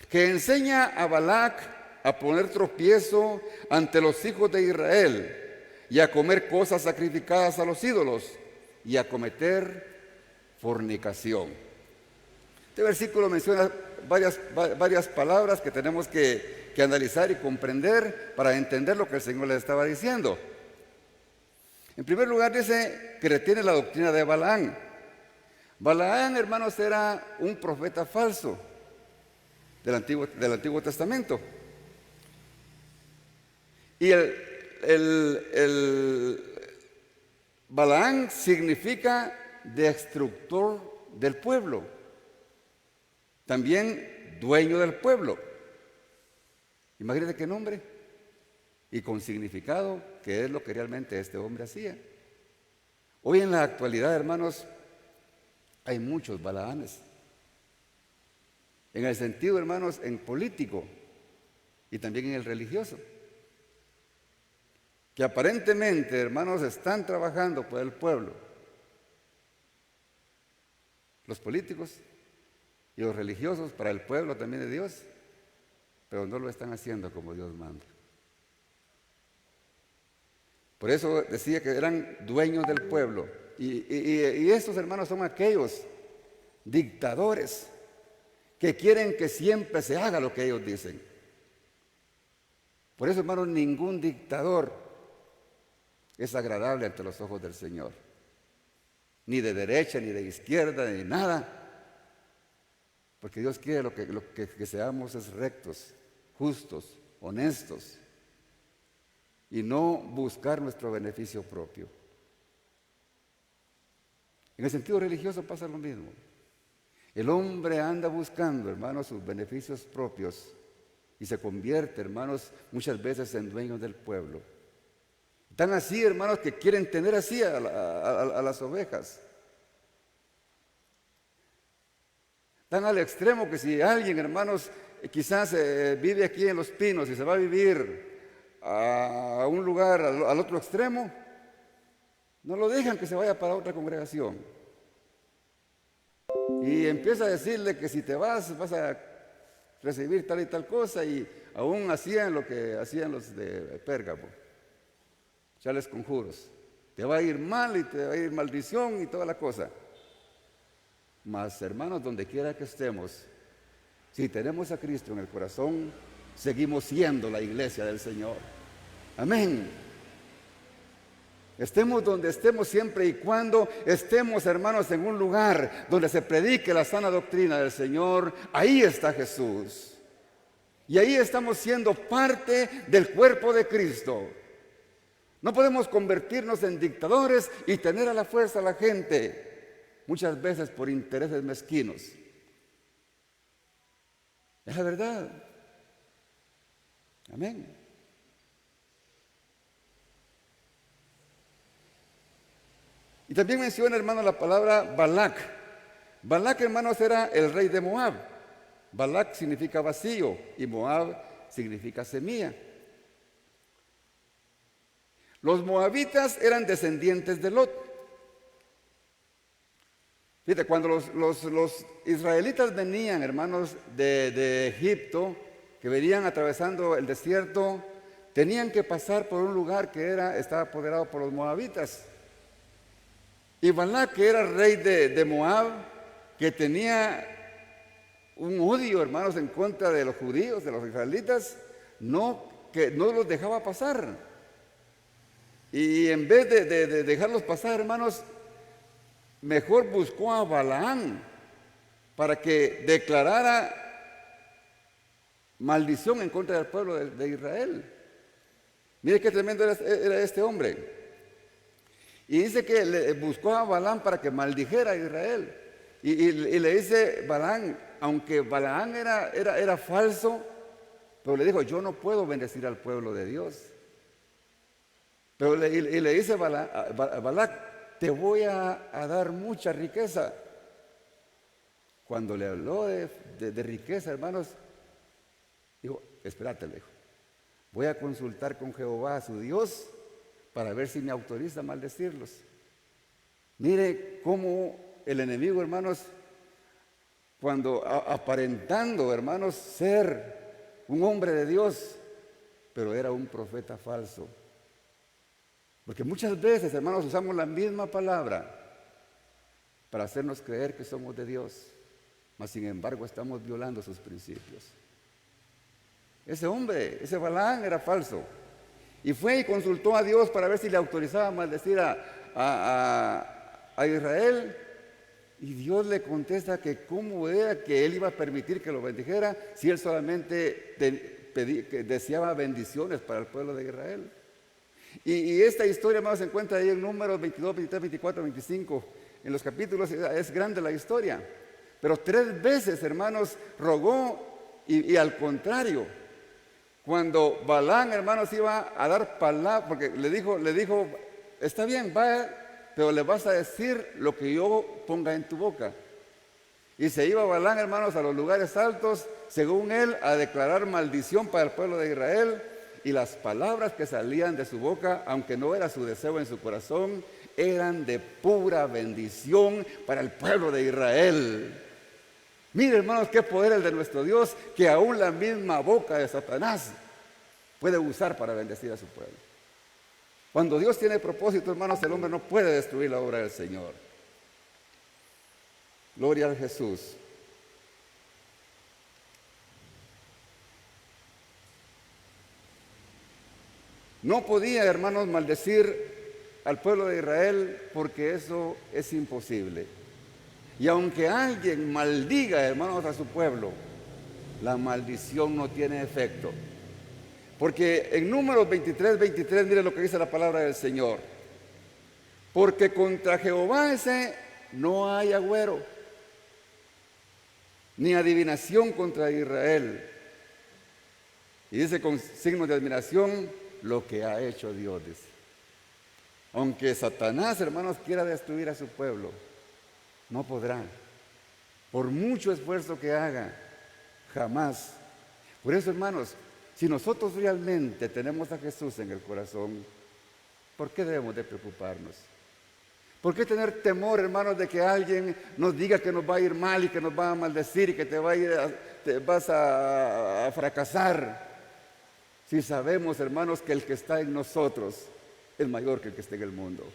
que enseña a Balac a poner tropiezo ante los hijos de Israel, y a comer cosas sacrificadas a los ídolos, y a cometer fornicación. Este versículo menciona varias palabras que tenemos que analizar y comprender para entender lo que el Señor les estaba diciendo. En primer lugar, dice que retiene la doctrina de Balaam. Balaam, hermanos, era un profeta falso del Antiguo Testamento. Y Balaam significa destructor del pueblo. También dueño del pueblo. Imagínate qué nombre. Y con significado, que es lo que realmente este hombre hacía. Hoy en la actualidad, hermanos, hay muchos Balaames. En el sentido, hermanos, en político y también en el religioso. Que aparentemente, hermanos, están trabajando por el pueblo. Los políticos y los religiosos para el pueblo también de Dios, pero no lo están haciendo como Dios manda. Por eso decía que eran dueños del pueblo. Y estos, hermanos, son aquellos dictadores que quieren que siempre se haga lo que ellos dicen. Por eso, hermanos, ningún dictador es agradable ante los ojos del Señor. Ni de derecha, ni de izquierda, ni nada. Porque Dios quiere que seamos es rectos, justos, honestos, y no buscar nuestro beneficio propio. En el sentido religioso pasa lo mismo. El hombre anda buscando, hermanos, sus beneficios propios y se convierte, hermanos, muchas veces en dueños del pueblo. Tan así, hermanos, que quieren tener así a las ovejas. Tan al extremo que si alguien, hermanos, quizás vive aquí en Los Pinos y se va a vivir a un lugar al otro extremo, no lo dejan que se vaya para otra congregación. Y empieza a decirle que si te vas a recibir tal y tal cosa, y aún hacían lo que hacían los de Pérgamo, echarles conjuros. Te va a ir mal y te va a ir maldición y toda la cosa. Mas, hermanos, donde quiera que estemos, si tenemos a Cristo en el corazón, seguimos siendo la iglesia del Señor. Amén. Estemos donde estemos, siempre y cuando estemos, hermanos, en un lugar donde se predique la sana doctrina del Señor, ahí está Jesús. Y ahí estamos siendo parte del cuerpo de Cristo. No podemos convertirnos en dictadores y tener a la fuerza a la gente, muchas veces por intereses mezquinos. Es la verdad. Amén. Y también menciona, hermano, la palabra Balac. Balac, hermanos, era el rey de Moab. Balac significa vacío y Moab significa semilla. Los moabitas eran descendientes de Lot. Fíjate, cuando los israelitas venían, hermanos, de Egipto, que venían atravesando el desierto, tenían que pasar por un lugar que estaba apoderado por los moabitas. Y Balac, que era rey de Moab, que tenía un odio, hermanos, en contra de los judíos, de los israelitas, que no los dejaba pasar. Y en vez de dejarlos pasar, hermanos, mejor buscó a Balaam para que declarara maldición en contra del pueblo de Israel. Mire qué tremendo era este hombre. Y dice que le buscó a Balaam para que maldijera a Israel. Y le dice Balaam, aunque Balaam era falso, pero le dijo, yo no puedo bendecir al pueblo de Dios. Pero le dice Balac, te voy a dar mucha riqueza. Cuando le habló de riqueza, hermanos, dijo, espérate, le dijo, voy a consultar con Jehová, su Dios, para ver si me autoriza a maldecirlos. Mire cómo el enemigo, hermanos, cuando aparentando, hermanos, ser un hombre de Dios, pero era un profeta falso. Porque muchas veces, hermanos, usamos la misma palabra para hacernos creer que somos de Dios, mas sin embargo estamos violando sus principios. Ese hombre, ese Balaam era falso. Y fue y consultó a Dios para ver si le autorizaba a maldecir a Israel. Y Dios le contesta que cómo era que él iba a permitir que lo bendijera si él solamente deseaba bendiciones para el pueblo de Israel. Y esta historia, hermanos, se encuentra ahí en Números 22, 23, 24, 25. En los capítulos es grande la historia. Pero 3 veces, hermanos, rogó y al contrario. Cuando Balaam, hermanos, iba a dar palabra, porque le dijo, está bien, vaya, pero le vas a decir lo que yo ponga en tu boca. Y se iba Balaam, hermanos, a los lugares altos, según él, a declarar maldición para el pueblo de Israel. Y las palabras que salían de su boca, aunque no era su deseo en su corazón, eran de pura bendición para el pueblo de Israel. Mire, hermanos, qué poder el de nuestro Dios, que aún la misma boca de Satanás puede usar para bendecir a su pueblo. Cuando Dios tiene propósito, hermanos, el hombre no puede destruir la obra del Señor. Gloria a Jesús. No podía, hermanos, maldecir al pueblo de Israel porque eso es imposible. Y aunque alguien maldiga, hermanos, a su pueblo, la maldición no tiene efecto. Porque en Números 23, 23, mire lo que dice la palabra del Señor. Porque contra Jehová ese no hay agüero, ni adivinación contra Israel. Y dice con signos de admiración, lo que ha hecho Dios, dice. Aunque Satanás, hermanos, quiera destruir a su pueblo, no podrá. Por mucho esfuerzo que haga, jamás. Por eso, hermanos, si nosotros realmente tenemos a Jesús en el corazón, ¿por qué debemos de preocuparnos? ¿Por qué tener temor, hermanos, de que alguien nos diga que nos va a ir mal y que nos va a maldecir y que te vas a fracasar? Si sabemos, hermanos, que el que está en nosotros es mayor que el que está en el mundo.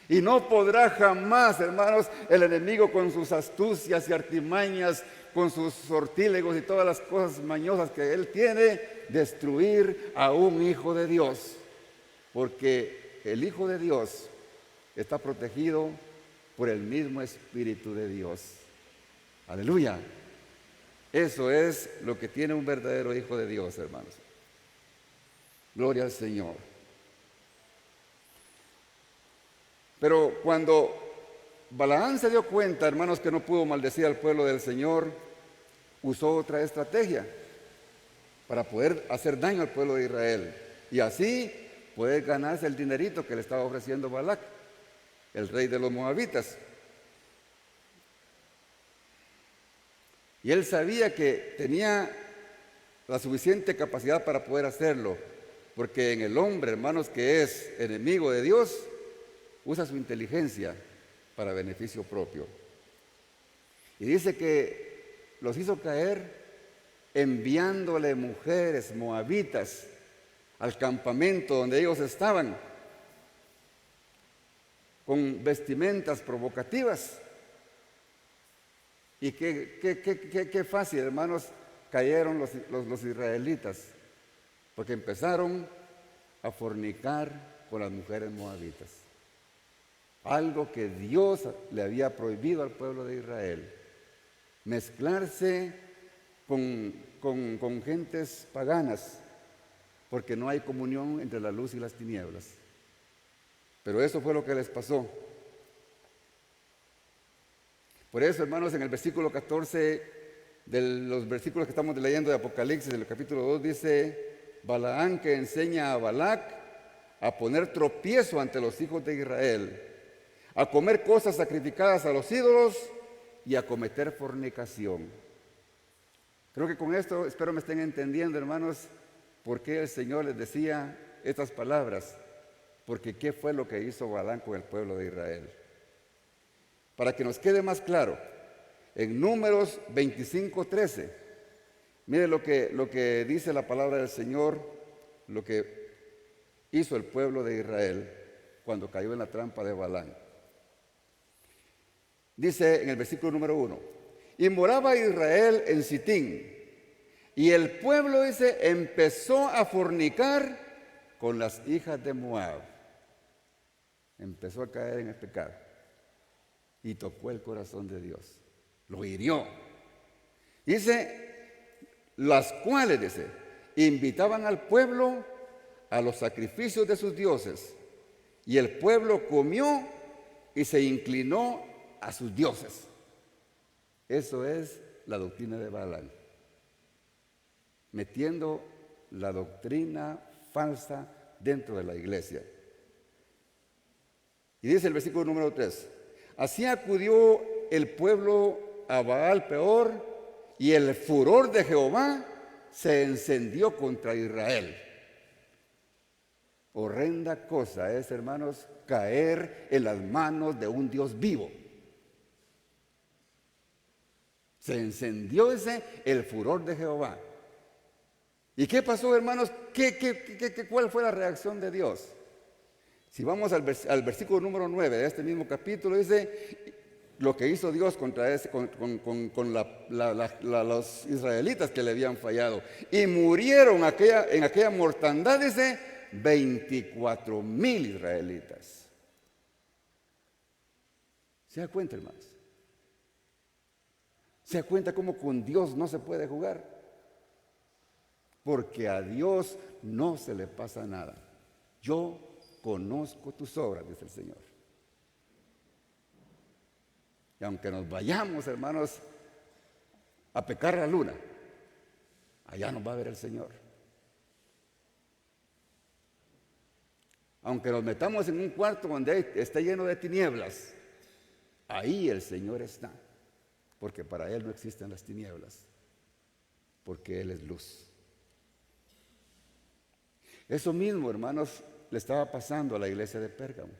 Y no podrá jamás, hermanos, el enemigo con sus astucias y artimañas, con sus sortílegos y todas las cosas mañosas que él tiene, destruir a un hijo de Dios. Porque el Hijo de Dios está protegido por el mismo Espíritu de Dios. Aleluya. Eso es lo que tiene un verdadero Hijo de Dios, hermanos. Gloria al Señor. Pero cuando Balaam se dio cuenta, hermanos, que no pudo maldecir al pueblo del Señor, usó otra estrategia para poder hacer daño al pueblo de Israel. Y así poder ganarse el dinerito que le estaba ofreciendo Balac, el rey de los moabitas. Y él sabía que tenía la suficiente capacidad para poder hacerlo, porque en el hombre, hermanos, que es enemigo de Dios, usa su inteligencia para beneficio propio. Y dice que los hizo caer enviándole mujeres moabitas al campamento donde ellos estaban, con vestimentas provocativas. Y qué fácil, hermanos, cayeron los israelitas, porque empezaron a fornicar con las mujeres moabitas. Algo que Dios le había prohibido al pueblo de Israel. mezclarse con gentes paganas, porque no hay comunión entre la luz y las tinieblas. Pero eso fue lo que les pasó. Por eso, hermanos, en el versículo 14 de los versículos que estamos leyendo de Apocalipsis, del capítulo 2, dice: Balaán, que enseña a Balac a poner tropiezo ante los hijos de Israel, a comer cosas sacrificadas a los ídolos y a cometer fornicación. Creo que con esto, espero me estén entendiendo, hermanos, por qué el Señor les decía estas palabras. Porque ¿qué fue lo que hizo Balaam con el pueblo de Israel? Para que nos quede más claro, en Números 25:13, mire lo que dice la palabra del Señor, lo que hizo el pueblo de Israel cuando cayó en la trampa de Balaam. Dice en el versículo número 1: y moraba Israel en Sitín, y el pueblo, dice, empezó a fornicar con las hijas de Moab. Empezó a caer en el pecado y tocó el corazón de Dios, lo hirió. Dice, las cuales, dice, invitaban al pueblo a los sacrificios de sus dioses, y el pueblo comió y se inclinó a sus dioses. Eso es la doctrina de Balaam, metiendo la doctrina falsa dentro de la iglesia. Y dice el versículo número 3: así acudió el pueblo a Baal Peor, y el furor de Jehová se encendió contra Israel. Horrenda cosa es, hermanos, caer en las manos de un Dios vivo. Se encendió el furor de Jehová. ¿Y qué pasó, hermanos? ¿Cuál fue la reacción de Dios? Si vamos al versículo número 9 de este mismo capítulo, dice lo que hizo Dios contra los israelitas que le habían fallado. Y murieron en aquella mortandad, dice, 24,000 israelitas. ¿Se da cuenta, hermanos? ¿Se da cuenta cómo con Dios no se puede jugar? Porque a Dios no se le pasa nada. Yo conozco tus obras, dice el Señor. Y aunque nos vayamos, hermanos, a pecar la luna, allá nos va a ver el Señor. Aunque nos metamos en un cuarto donde está lleno de tinieblas, ahí el Señor está. Porque para Él no existen las tinieblas, porque Él es luz. Eso mismo, hermanos, le estaba pasando a la iglesia de Pérgamo.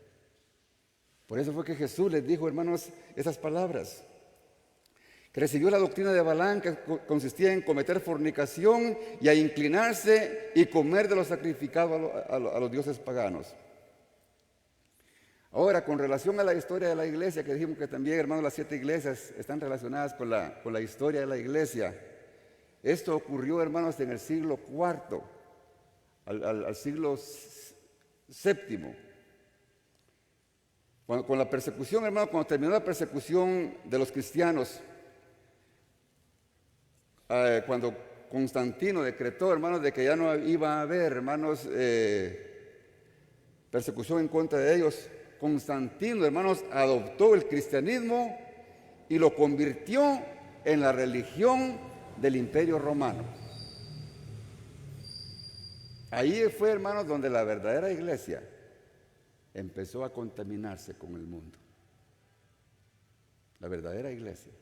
Por eso fue que Jesús les dijo, hermanos, esas palabras. Que recibió la doctrina de Balaam, que consistía en cometer fornicación y a inclinarse y comer de lo sacrificado a los dioses paganos. Ahora, con relación a la historia de la iglesia, que dijimos que también, hermanos, las 7 iglesias están relacionadas con la historia de la iglesia. Esto ocurrió, hermanos, en el siglo IV, al siglo VII. Con la persecución, hermanos, cuando terminó la persecución de los cristianos, cuando Constantino decretó, hermanos, de que ya no iba a haber, hermanos, persecución en contra de ellos, Constantino, hermanos, adoptó el cristianismo y lo convirtió en la religión del Imperio Romano. Ahí fue, hermanos, donde la verdadera iglesia empezó a contaminarse con el mundo. La verdadera iglesia.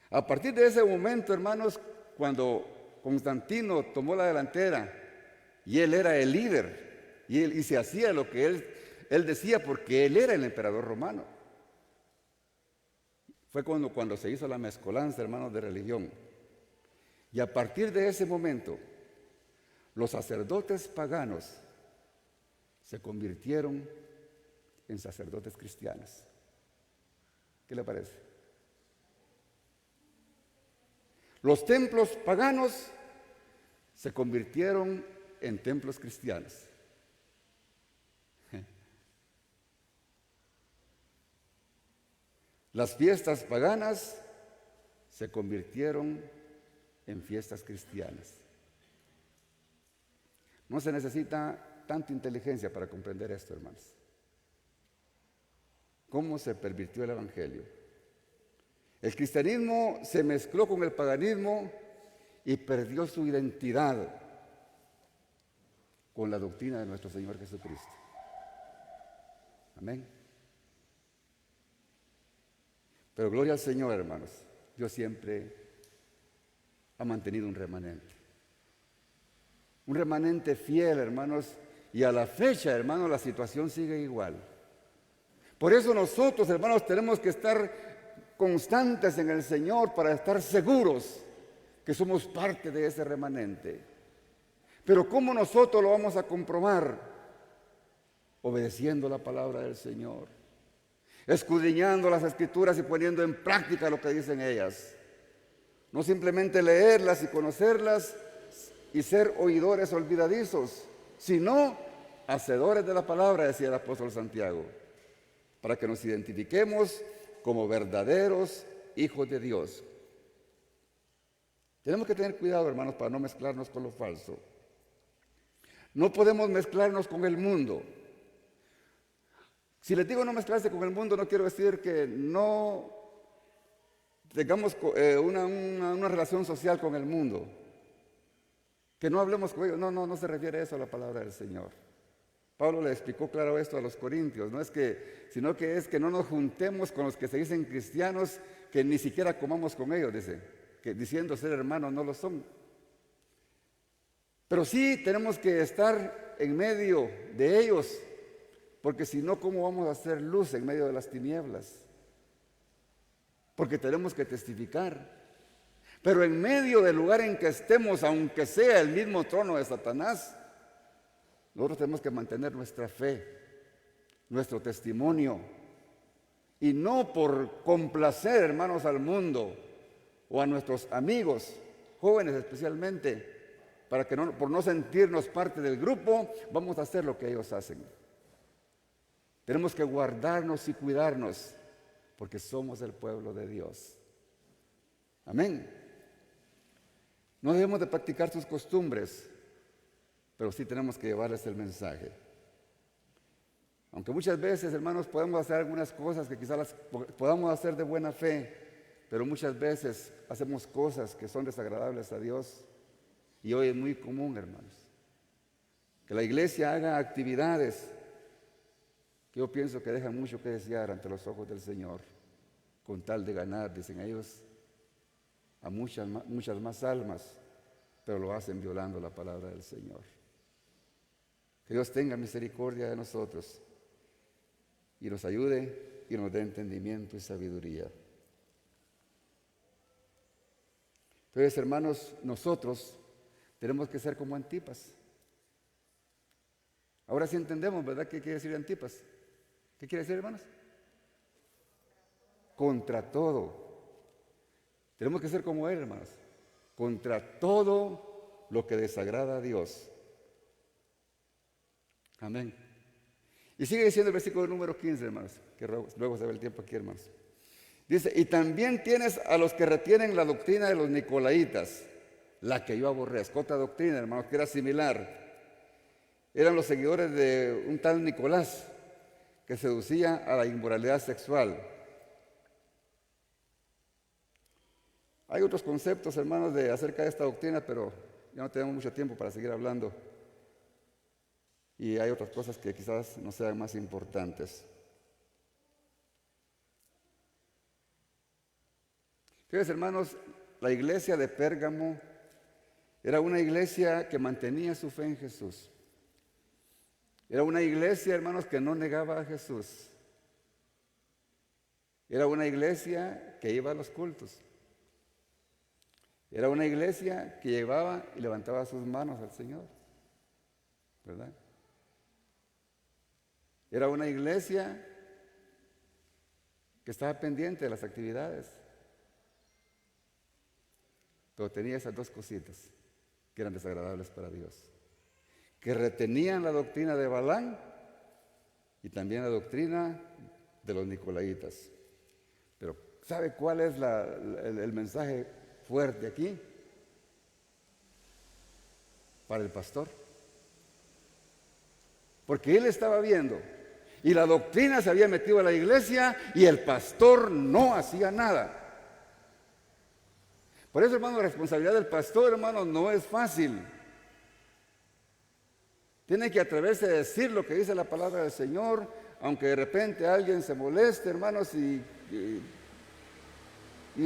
A partir de ese momento, hermanos, cuando Constantino tomó la delantera y él era el líder y se hacía lo que él decía, porque él era el emperador romano. Fue cuando se hizo la mezcolanza, hermanos, de religión. Y a partir de ese momento, los sacerdotes paganos se convirtieron en sacerdotes cristianos. ¿Qué le parece? Los templos paganos se convirtieron en templos cristianos. Las fiestas paganas se convirtieron en fiestas cristianas. No se necesita tanta inteligencia para comprender esto, hermanos. ¿Cómo se pervirtió el evangelio? El cristianismo se mezcló con el paganismo y perdió su identidad con la doctrina de nuestro Señor Jesucristo. Amén. Pero gloria al Señor, hermanos. Dios siempre ha mantenido un remanente. Un remanente fiel, hermanos. Y a la fecha, hermanos, la situación sigue igual. Por eso nosotros, hermanos, tenemos que estar constantes en el Señor para estar seguros que somos parte de ese remanente. Pero ¿cómo nosotros lo vamos a comprobar? Obedeciendo la palabra del Señor, escudriñando las Escrituras y poniendo en práctica lo que dicen ellas. No simplemente leerlas y conocerlas y ser oidores olvidadizos, sino hacedores de la palabra, decía el apóstol Santiago, para que nos identifiquemos como verdaderos hijos de Dios. Tenemos que tener cuidado, hermanos, para no mezclarnos con lo falso. No podemos mezclarnos con el mundo. Si les digo no mezclarse con el mundo, no quiero decir que no tengamos una relación social con el mundo, que no hablemos con ellos. No se refiere a eso a la palabra del Señor. Pablo le explicó claro esto a los corintios, sino que es que no nos juntemos con los que se dicen cristianos, que ni siquiera comamos con ellos, dice, que diciendo ser hermanos no lo son. Pero sí tenemos que estar en medio de ellos, porque si no, ¿cómo vamos a hacer luz en medio de las tinieblas? Porque tenemos que testificar. Pero en medio del lugar en que estemos, aunque sea el mismo trono de Satanás, nosotros tenemos que mantener nuestra fe, nuestro testimonio, y no por complacer, hermanos, al mundo o a nuestros amigos, jóvenes especialmente, para que por no sentirnos parte del grupo, vamos a hacer lo que ellos hacen. Tenemos que guardarnos y cuidarnos, porque somos el pueblo de Dios. Amén. No debemos de practicar sus costumbres, pero sí tenemos que llevarles el mensaje. Aunque muchas veces, hermanos, podemos hacer algunas cosas que quizás las podamos hacer de buena fe, pero muchas veces hacemos cosas que son desagradables a Dios. Y hoy es muy común, hermanos, que la iglesia haga actividades que yo pienso que dejan mucho que desear ante los ojos del Señor, con tal de ganar, dicen ellos, a muchas más almas, pero lo hacen violando la palabra del Señor. Que Dios tenga misericordia de nosotros y nos ayude y nos dé entendimiento y sabiduría. Entonces, hermanos, nosotros tenemos que ser como Antipas. Ahora sí entendemos, ¿verdad? ¿Qué quiere decir Antipas? ¿Qué quiere decir, hermanos? Contra todo. Tenemos que ser como él, hermanos. Contra todo lo que desagrada a Dios. Amén. Y sigue diciendo el versículo número 15, hermanos, que luego se ve el tiempo aquí, hermanos. Dice, y también tienes a los que retienen la doctrina de los nicolaitas, la que yo aborrezco. Otra doctrina, hermanos, que era similar. Eran los seguidores de un tal Nicolás, que seducía a la inmoralidad sexual. Hay otros conceptos, hermanos, acerca de esta doctrina, pero ya no tenemos mucho tiempo para seguir hablando. Y hay otras cosas que quizás no sean más importantes. Entonces, hermanos, la iglesia de Pérgamo era una iglesia que mantenía su fe en Jesús. Era una iglesia, hermanos, que no negaba a Jesús. Era una iglesia que iba a los cultos. Era una iglesia que llevaba y levantaba sus manos al Señor, ¿verdad? Era una iglesia que estaba pendiente de las actividades, pero tenía esas dos cositas que eran desagradables para Dios, que retenían la doctrina de Balaam y también la doctrina de los nicolaitas. Pero ¿sabe cuál es el mensaje fuerte aquí? Para el pastor. Porque él estaba viendo y la doctrina se había metido a la iglesia y el pastor no hacía nada. Por eso, hermano, la responsabilidad del pastor, hermano, no es fácil. Tiene que atreverse a decir lo que dice la palabra del Señor, aunque de repente alguien se moleste, hermanos, si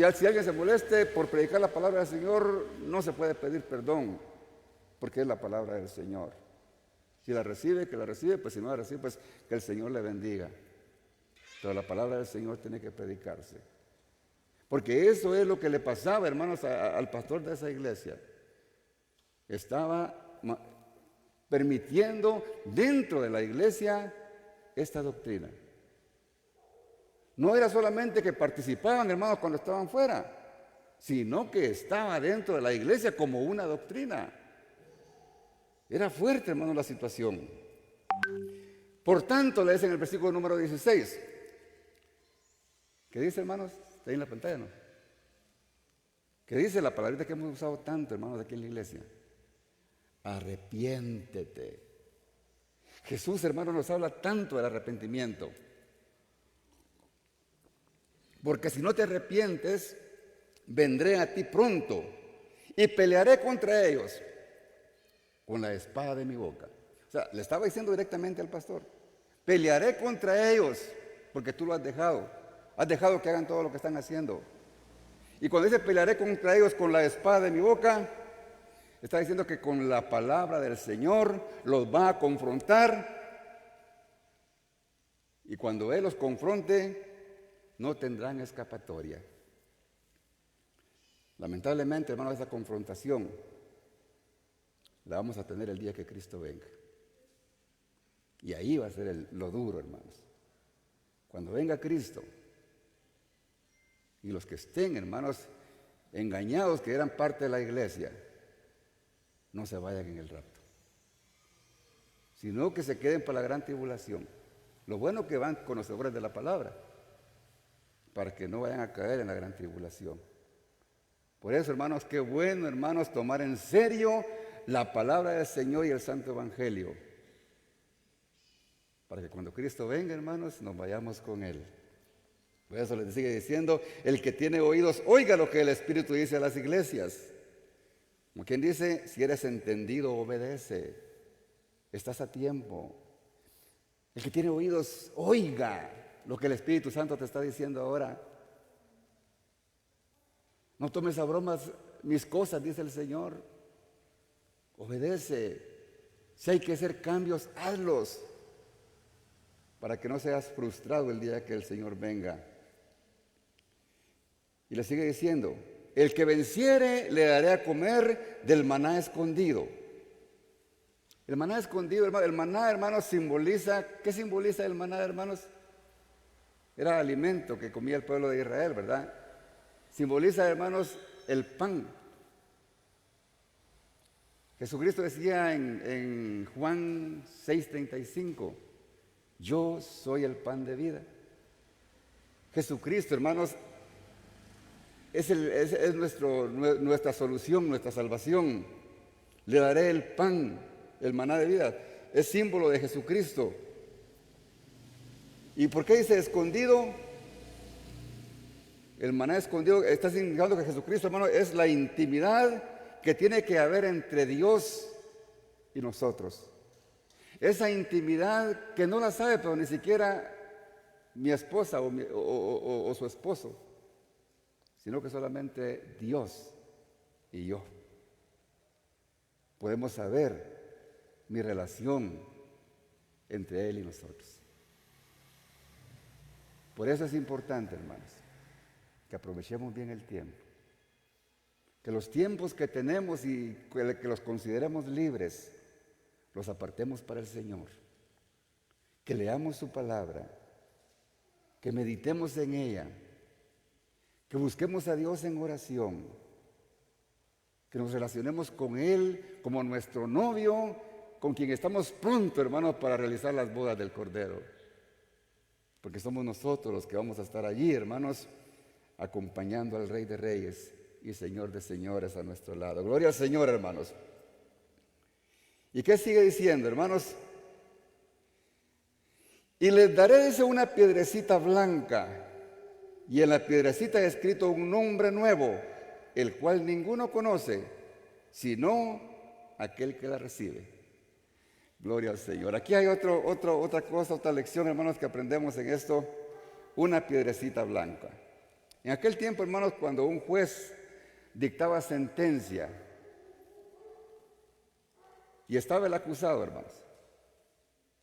alguien se moleste por predicar la palabra del Señor, no se puede pedir perdón, porque es la palabra del Señor. Si la recibe, que la recibe, pues si no la recibe, pues que el Señor le bendiga. Pero la palabra del Señor tiene que predicarse. Porque eso es lo que le pasaba, hermanos, al pastor de esa iglesia. Estaba permitiendo dentro de la iglesia esta doctrina. No era solamente que participaban, hermanos, cuando estaban fuera, sino que estaba dentro de la iglesia como una doctrina. Era fuerte, hermano, la situación. Por tanto, le dice en el versículo número 16, ¿qué dice, hermanos? Está ahí en la pantalla, ¿no? ¿Qué dice la palabrita que hemos usado tanto, hermanos, aquí en la iglesia? Arrepiéntete. Jesús, hermano, nos habla tanto del arrepentimiento. Porque si no te arrepientes, vendré a ti pronto y pelearé contra ellos con la espada de mi boca. O sea, le estaba diciendo directamente al pastor, pelearé contra ellos porque tú lo has dejado. Has dejado que hagan todo lo que están haciendo. Y cuando dice pelearé contra ellos con la espada de mi boca, está diciendo que con la palabra del Señor los va a confrontar. Y cuando Él los confronte, no tendrán escapatoria. Lamentablemente, hermano, esa confrontación la vamos a tener el día que Cristo venga. Y ahí va a ser lo duro, hermanos. Cuando venga Cristo, y los que estén, hermanos, engañados, que eran parte de la iglesia, no se vayan en el rapto, sino que se queden para la gran tribulación. Lo bueno que van conocedores de la palabra, para que no vayan a caer en la gran tribulación. Por eso, hermanos, qué bueno, hermanos, tomar en serio la palabra del Señor y el Santo Evangelio, para que cuando Cristo venga, hermanos, nos vayamos con Él. Por eso les sigue diciendo, el que tiene oídos, oiga lo que el Espíritu dice a las iglesias. Como quien dice, si eres entendido, obedece. Estás a tiempo. El que tiene oídos, oiga lo que el Espíritu Santo te está diciendo ahora. No tomes a bromas mis cosas, dice el Señor. Obedece. Si hay que hacer cambios, hazlos, para que no seas frustrado el día que el Señor venga. Y le sigue diciendo, el que venciere le daré a comer del maná escondido. El maná escondido, hermano, el maná, hermanos, simboliza, ¿qué simboliza el maná, hermanos? Era alimento que comía el pueblo de Israel, ¿verdad? Simboliza, hermanos, el pan. Jesucristo decía en Juan 6:35, yo soy el pan de vida. Jesucristo, hermanos, es nuestra solución, nuestra salvación. Le daré el pan, el maná de vida. Es símbolo de Jesucristo. ¿Y por qué dice escondido? El maná escondido está significando que Jesucristo, hermano, es la intimidad que tiene que haber entre Dios y nosotros. Esa intimidad que no la sabe, pero ni siquiera mi esposa o su esposo, sino que solamente Dios y yo podemos saber mi relación entre Él y nosotros. Por eso es importante, hermanos, que aprovechemos bien el tiempo, que los tiempos que tenemos y que los consideremos libres, los apartemos para el Señor, que leamos su palabra, que meditemos en ella, que busquemos a Dios en oración, que nos relacionemos con Él como nuestro novio, con quien estamos pronto, hermanos, para realizar las bodas del Cordero. Porque somos nosotros los que vamos a estar allí, hermanos, acompañando al Rey de Reyes y Señor de Señores a nuestro lado. Gloria al Señor, hermanos. ¿Y qué sigue diciendo, hermanos? Y les daré una piedrecita blanca, y en la piedrecita he escrito un nombre nuevo, el cual ninguno conoce, sino aquel que la recibe. Gloria al Señor. Aquí hay otra cosa, otra lección, hermanos, que aprendemos en esto. Una piedrecita blanca. En aquel tiempo, hermanos, cuando un juez dictaba sentencia y estaba el acusado, hermanos,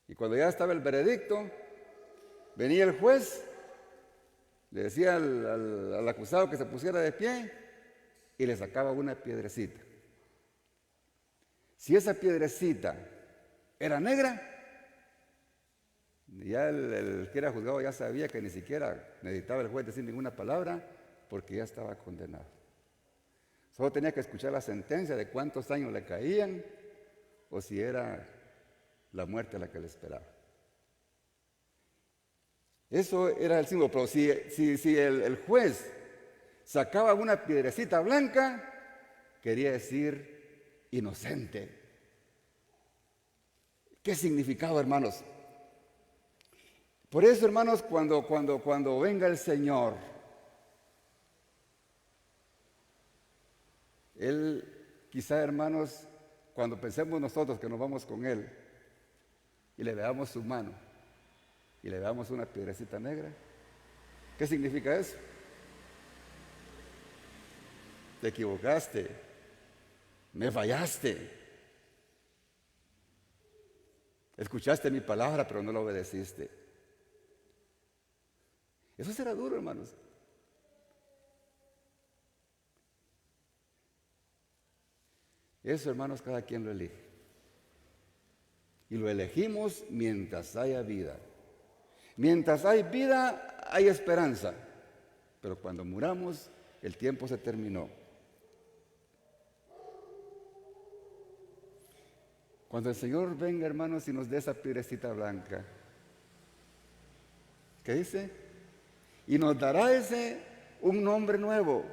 y cuando ya estaba el veredicto, venía el juez, le decía al acusado que se pusiera de pie y le sacaba una piedrecita. Si esa piedrecita era negra, ya el que era juzgado ya sabía que ni siquiera necesitaba el juez decir ninguna palabra porque ya estaba condenado. Solo tenía que escuchar la sentencia de cuántos años le caían o si era la muerte la que le esperaba. Eso era el símbolo, pero si el juez sacaba una piedrecita blanca, quería decir inocente. ¿Qué significaba, hermanos? Por eso, hermanos, cuando venga el Señor, Él quizá, hermanos, cuando pensemos nosotros que nos vamos con Él y le veamos su mano y le veamos una piedrecita negra, ¿qué significa eso? Te equivocaste, me fallaste, escuchaste mi palabra pero no la obedeciste. Eso será duro, hermanos. Eso, hermanos, cada quien lo elige. Y lo elegimos mientras haya vida. Mientras hay vida, hay esperanza. Pero cuando muramos, el tiempo se terminó. Cuando el Señor venga, hermanos, y nos dé esa piedrecita blanca, ¿qué dice? Y nos dará un nombre nuevo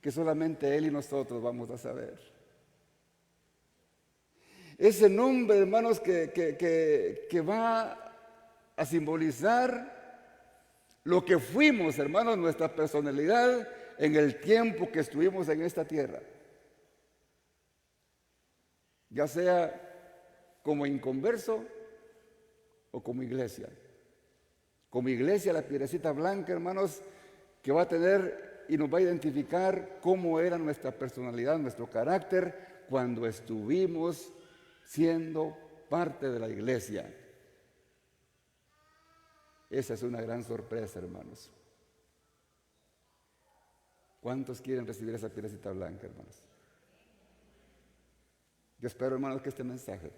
que solamente Él y nosotros vamos a saber. Ese nombre, hermanos, que va a simbolizar lo que fuimos, hermanos, nuestra personalidad en el tiempo que estuvimos en esta tierra. Ya sea como inconverso o como iglesia. Como iglesia, la piedrecita blanca, hermanos, que va a tener y nos va a identificar cómo era nuestra personalidad, nuestro carácter, cuando estuvimos siendo parte de la iglesia. Esa es una gran sorpresa, hermanos. ¿Cuántos quieren recibir esa piedrecita blanca, hermanos? Yo espero, hermanos, que este mensaje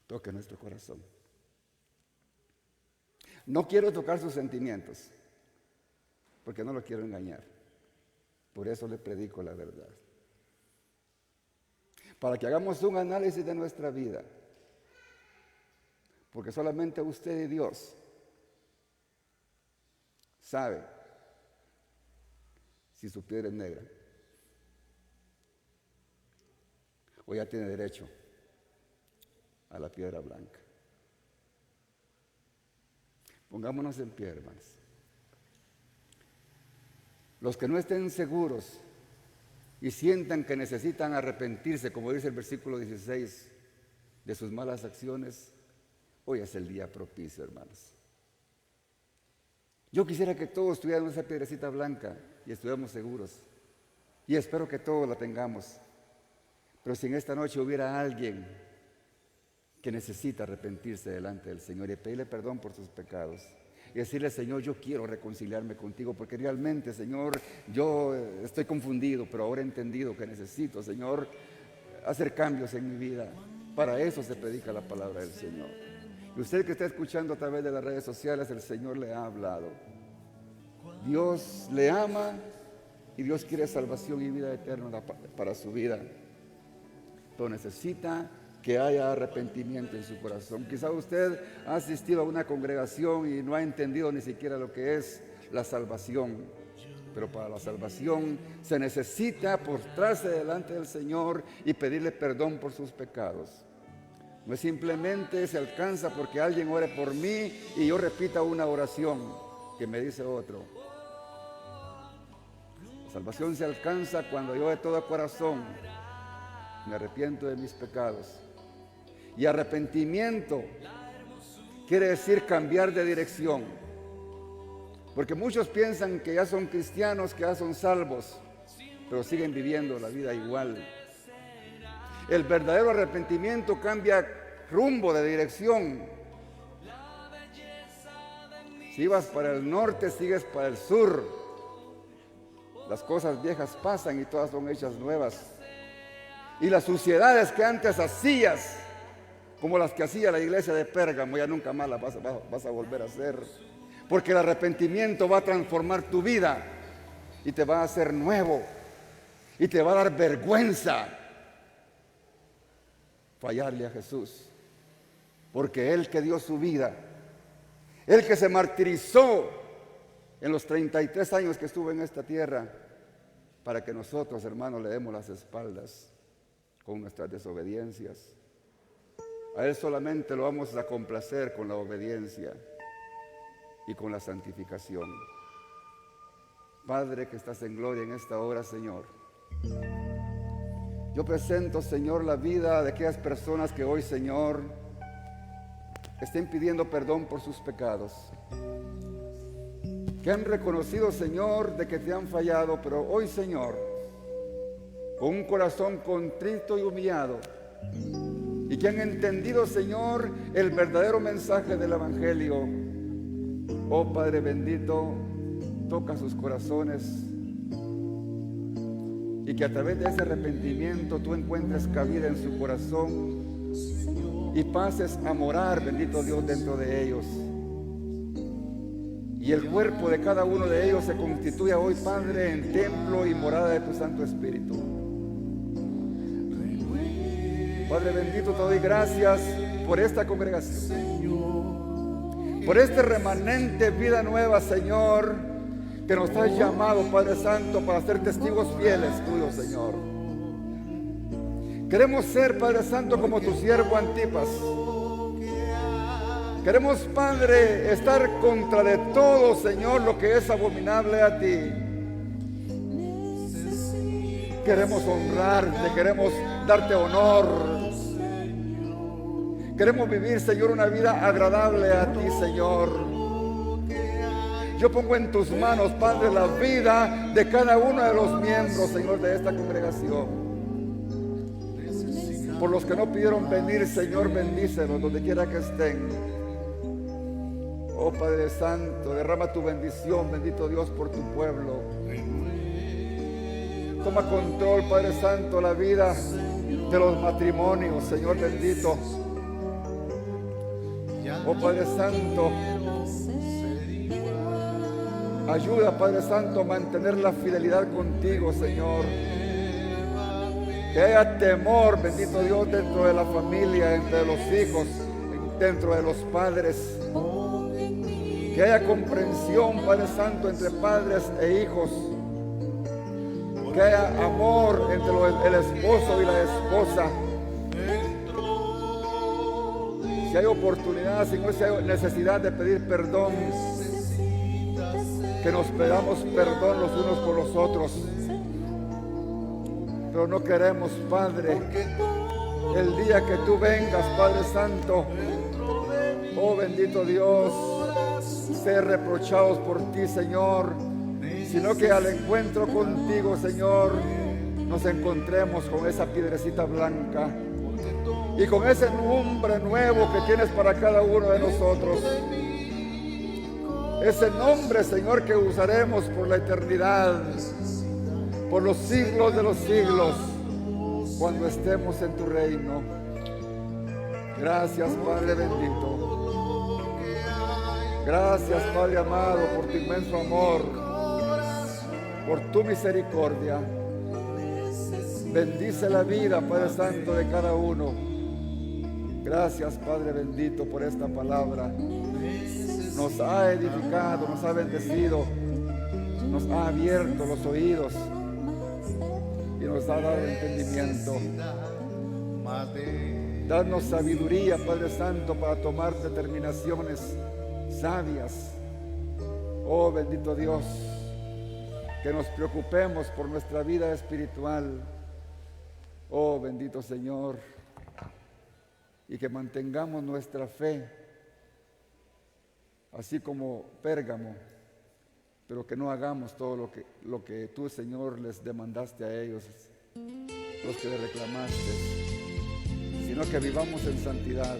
toque nuestro corazón. No quiero tocar sus sentimientos, porque no lo quiero engañar. Por eso le predico la verdad. Para que hagamos un análisis de nuestra vida. Porque solamente usted y Dios sabe si su piedra es negra o ya tiene derecho a la piedra blanca. Pongámonos en pie, hermanos. Los que no estén seguros y sientan que necesitan arrepentirse, como dice el versículo 16, de sus malas acciones, hoy es el día propicio, hermanos. Yo quisiera que todos tuviéramos esa piedrecita blanca y estuviéramos seguros. Y espero que todos la tengamos. Pero si en esta noche hubiera alguien que necesita arrepentirse delante del Señor y pedirle perdón por sus pecados y decirle: Señor, yo quiero reconciliarme contigo porque realmente, Señor, yo estoy confundido, pero ahora he entendido que necesito, Señor, hacer cambios en mi vida. Para eso se predica la palabra del Señor. Y usted que está escuchando a través de las redes sociales, el Señor le ha hablado. Dios le ama y Dios quiere salvación y vida eterna para su vida. Pero necesita que haya arrepentimiento en su corazón. Quizá usted ha asistido a una congregación y no ha entendido ni siquiera lo que es la salvación. Pero para la salvación se necesita postrarse delante del Señor y pedirle perdón por sus pecados. No es simplemente se alcanza porque alguien ore por mí y yo repita una oración que me dice otro. La salvación se alcanza cuando yo de todo corazón me arrepiento de mis pecados. Y arrepentimiento quiere decir cambiar de dirección. Porque muchos piensan que ya son cristianos, que ya son salvos, pero siguen viviendo la vida igual. El verdadero arrepentimiento cambia rumbo de dirección. Si ibas para el norte, sigues para el sur. Las cosas viejas pasan y todas son hechas nuevas. Y las suciedades que antes hacías, como las que hacía la iglesia de Pérgamo, ya nunca más las vas a volver a hacer. Porque el arrepentimiento va a transformar tu vida y te va a hacer nuevo y te va a dar vergüenza fallarle a Jesús. Porque Él que dio su vida, Él que se martirizó en los 33 años que estuvo en esta tierra, para que nosotros, hermanos, le demos las espaldas con nuestras desobediencias. A Él solamente lo vamos a complacer con la obediencia y con la santificación. Padre que estás en gloria en esta hora, Señor, yo presento, Señor, la vida de aquellas personas que hoy, Señor, estén pidiendo perdón por sus pecados, que han reconocido, Señor, de que te han fallado, pero hoy, Señor, con un corazón contrito y humillado, y que han entendido, Señor, el verdadero mensaje del Evangelio. Oh Padre bendito, toca sus corazones y que a través de ese arrepentimiento tú encuentres cabida en su corazón y pases a morar, bendito Dios, dentro de ellos. Y el cuerpo de cada uno de ellos se constituya hoy, Padre, en templo y morada de tu Santo Espíritu. Padre bendito, te doy gracias por esta congregación, por este remanente vida nueva, Señor, que nos has llamado, Padre Santo, para ser testigos fieles tuyos, Señor. Queremos ser, Padre Santo, como tu siervo Antipas. Queremos, Padre, estar contra de todo, Señor, lo que es abominable a ti. Queremos honrarte, queremos darte honor. Queremos vivir, Señor, una vida agradable a ti, Señor. Yo pongo en tus manos, Padre, la vida de cada uno de los miembros, Señor, de esta congregación. Por los que no pidieron venir, Señor, bendícelos donde quiera que estén. Oh Padre Santo, derrama tu bendición, bendito Dios, por tu pueblo. Toma control, Padre Santo, la vida de los matrimonios, Señor bendito. Oh Padre Santo, ayuda, Padre Santo, a mantener la fidelidad contigo, Señor. Que haya temor, bendito Dios, dentro de la familia, entre los hijos, dentro de los padres. Que haya comprensión, Padre Santo, entre padres e hijos. Que haya amor entre el esposo y la esposa. Si hay oportunidad, Señor, si hay necesidad de pedir perdón, que nos pedamos perdón los unos por los otros. Pero no queremos, Padre, el día que tú vengas, Padre Santo, oh bendito Dios, ser reprochados por ti, Señor, sino que al encuentro contigo, Señor, nos encontremos con esa piedrecita blanca y con ese nombre nuevo que tienes para cada uno de nosotros. Ese nombre, Señor, que usaremos por la eternidad, por los siglos de los siglos, cuando estemos en tu reino. Gracias, Padre bendito. Gracias, Padre amado, por tu inmenso amor, por tu misericordia. Bendice la vida, Padre Santo, de cada uno. Gracias, Padre bendito, por esta palabra. Nos ha edificado, nos ha bendecido. nos ha abierto los oídos y nos ha dado entendimiento. Danos sabiduría, Padre Santo, para tomar determinaciones sabias. Oh bendito Dios, que nos preocupemos por nuestra vida espiritual. Oh bendito Señor, y que mantengamos nuestra fe, así como Pérgamo, pero que no hagamos todo lo que tú, Señor, les demandaste a ellos, los que le reclamaste, sino que vivamos en santidad,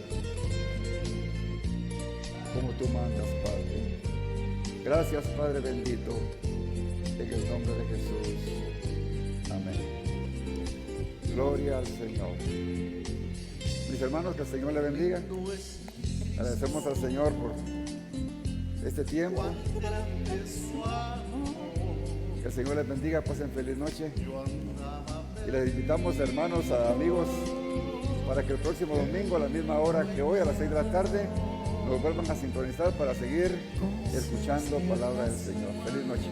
como tú mandas, Padre. Gracias, Padre bendito, en el nombre de Jesús. Amén. Gloria al Señor. Mis hermanos, que el Señor le bendiga. Agradecemos al Señor por este tiempo. Que el Señor les bendiga, pasen feliz noche. Y les invitamos, hermanos, amigos, para que el próximo domingo a la misma hora que hoy, a las 6 de la tarde, nos vuelvan a sintonizar para seguir escuchando palabra del Señor. Feliz noche.